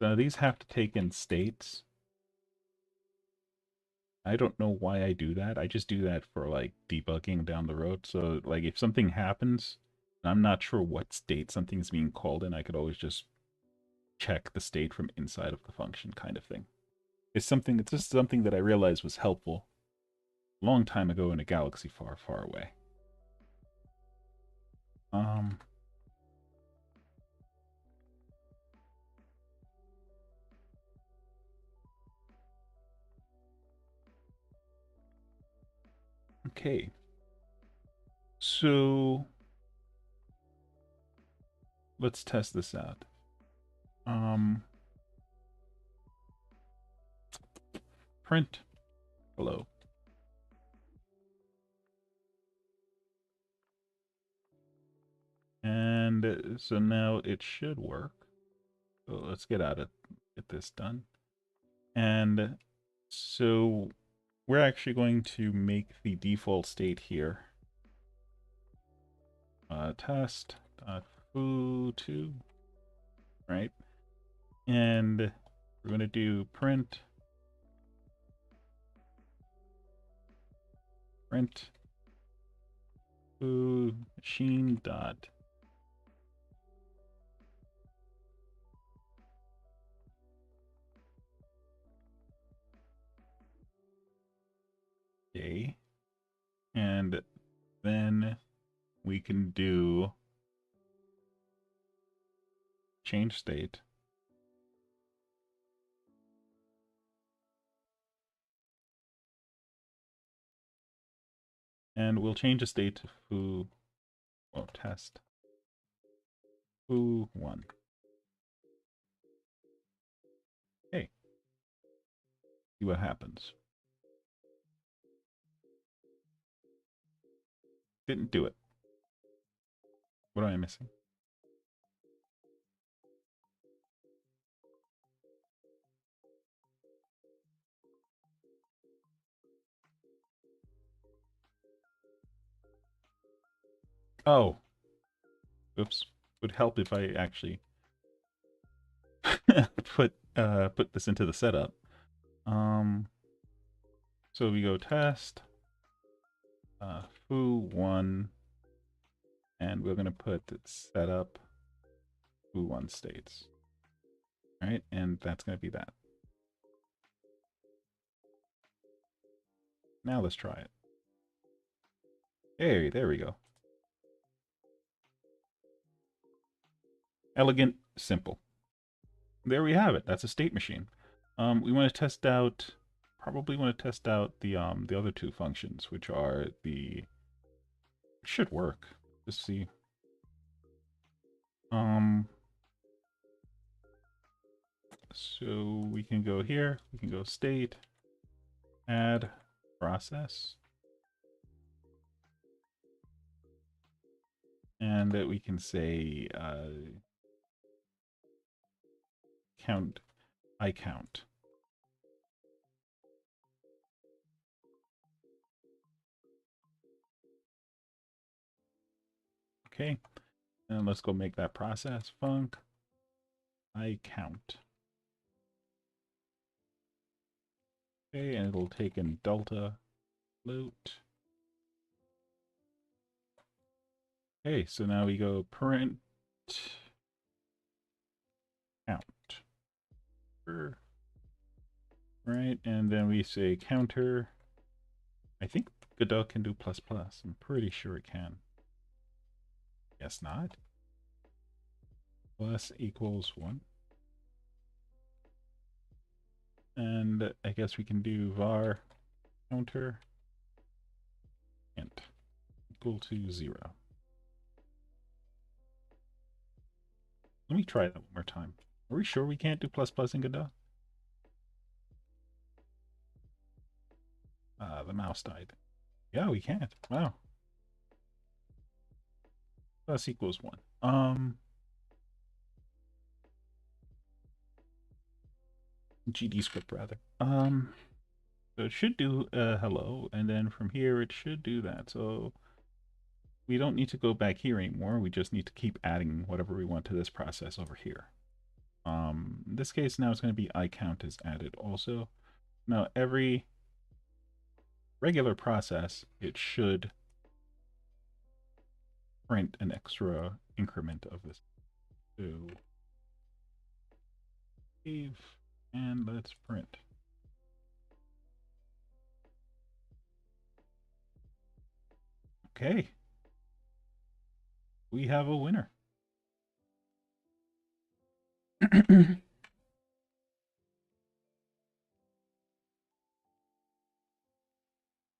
So these have to take in states. I don't know why I do that. I just do that for like debugging down the road. So like if something happens, and I'm not sure what state something's being called in, I could always just check the state from inside of the function kind of thing. It's just something that I realized was helpful a long time ago in a galaxy far, far away. Okay. So let's test this out. Print hello. And so now it should work. So let's get this done. And so we're actually going to make the default state here test.foo2, right? And we're going to do print foo machine dot a, and then we can do change state. And we'll change the state to foo, test foo1. Hey, see what happens. Didn't do it. What am I missing? Oh, oops. Would help if I actually put this into the setup. So we go test foo1, and we're gonna put setup foo1 states. Right, and that's gonna be that. Now let's try it. Hey, there we go. Elegant, simple. There we have it. That's a state machine. We want to test out, probably want to test out the other two functions, which are the, should work. Just see. So we can go here, we can go state, add process, and that we can say count, I count. Okay, and let's go make that process func I count. Okay, and it'll take in delta float. Okay, so now we go print count. Right, and then we say counter. I think Godot can do plus plus. I'm pretty sure it can. Guess not. Plus equals 1. And I guess we can do var counter int equal to 0. Let me try that one more time. Are we sure we can't do plus plus in Godot? The mouse died. Yeah, we can't. Wow. Plus equals 1. GD script rather. So it should do hello, and then from here it should do that. So we don't need to go back here anymore. We just need to keep adding whatever we want to this process over here. In this case now it's going to be iCount is added also. Now every regular process, it should print an extra increment of this. So save and let's print. Okay. We have a winner.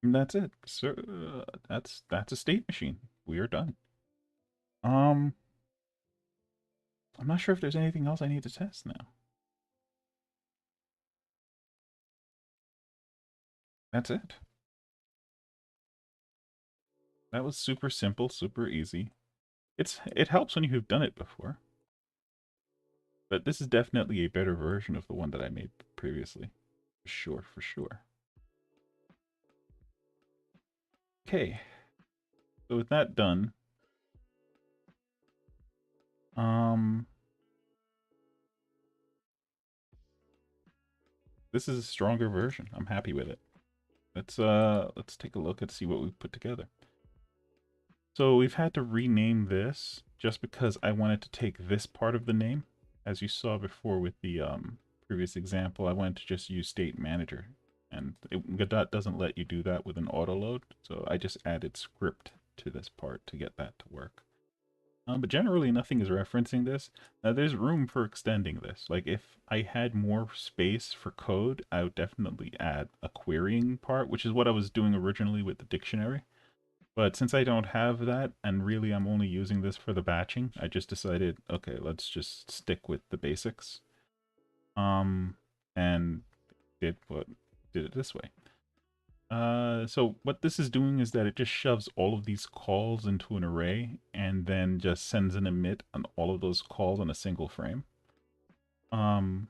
And that's it. So that's a state machine. We are done. I'm not sure if there's anything else I need to test now. That's it. That was super simple, super easy. It helps when you've done it before. But this is definitely a better version of the one that I made previously. For sure, for sure. Okay. So with that done, this is a stronger version. I'm happy with it. Let's take a look and see what we've put together. So we've had to rename this just because I wanted to take this part of the name. As you saw before with the previous example, I wanted to just use state manager. And Godot doesn't let you do that with an auto load, so I just added script to this part to get that to work. But generally nothing is referencing this. Now there's room for extending this. Like if I had more space for code, I would definitely add a querying part, which is what I was doing originally with the dictionary. But since I don't have that, and really I'm only using this for the batching, I just decided, okay, let's just stick with the basics. And did it this way. So what this is doing is that it just shoves all of these calls into an array and then just sends an emit on all of those calls on a single frame. And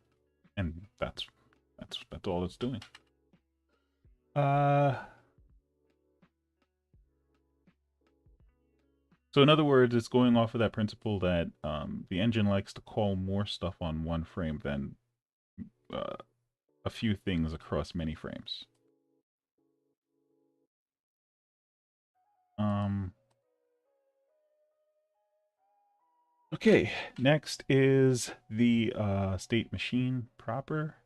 that's all it's doing. So in other words, it's going off of that principle that the engine likes to call more stuff on one frame than a few things across many frames. Okay, next is the state machine proper.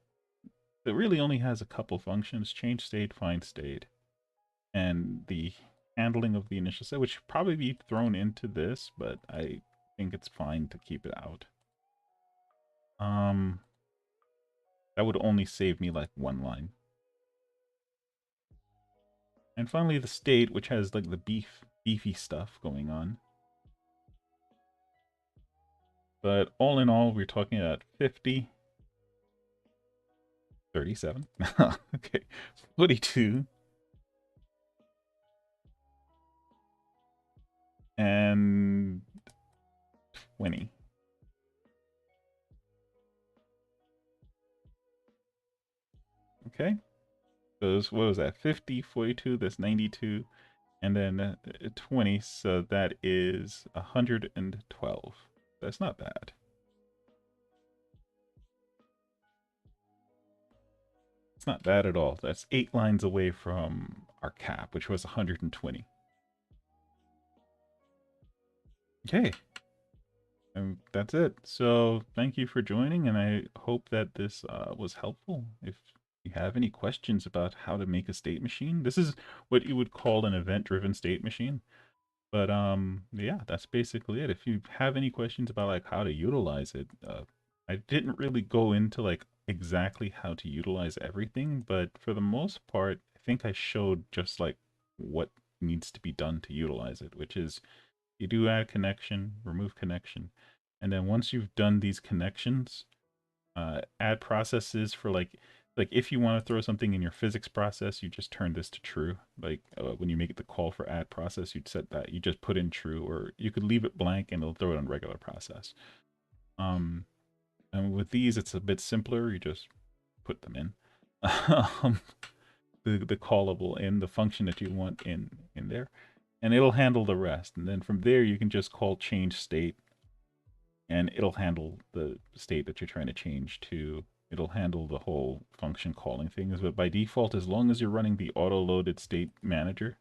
It really only has a couple functions: change state, find state, and the handling of the initial state, which should probably be thrown into this, but I think it's fine to keep it out. That would only save me like one line. And finally the state, which has like the beefy stuff going on. But all in all, we're talking about 50. 37. Okay. 42. And 20. Okay. Those, what was that? 50, 42, that's 92, and then 20, so that is 112. That's not bad. It's not bad at all. That's 8 lines away from our cap, which was 120. Okay. And that's it. So thank you for joining, and I hope that this was helpful. If you have any questions about how to make a state machine, this is what you would call an event-driven state machine. But yeah, that's basically it. If you have any questions about like how to utilize it, I didn't really go into like exactly how to utilize everything, but for the most part, I think I showed just like what needs to be done to utilize it, which is you do add connection, remove connection, and then once you've done these connections, add processes for like if you want to throw something in your physics process, you just turn this to true. Like when you make the call for add process, you'd set that, you just put in true, or you could leave it blank and it'll throw it on regular process. um and with these it's a bit simpler. You just put them in. um, the callable in the function that you want in there, and it'll handle the rest. And then from there you can just call change state, and it'll handle the state that you're trying to change to. It'll handle the whole function calling things, but by default, as long as you're running the auto-loaded state manager,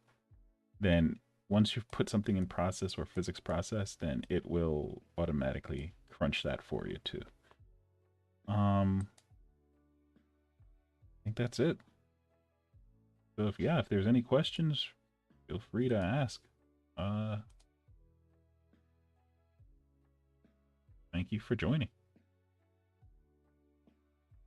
then once you've put something in process or physics process, then it will automatically crunch that for you too. I think that's it. So if there's any questions, feel free to ask. Thank you for joining.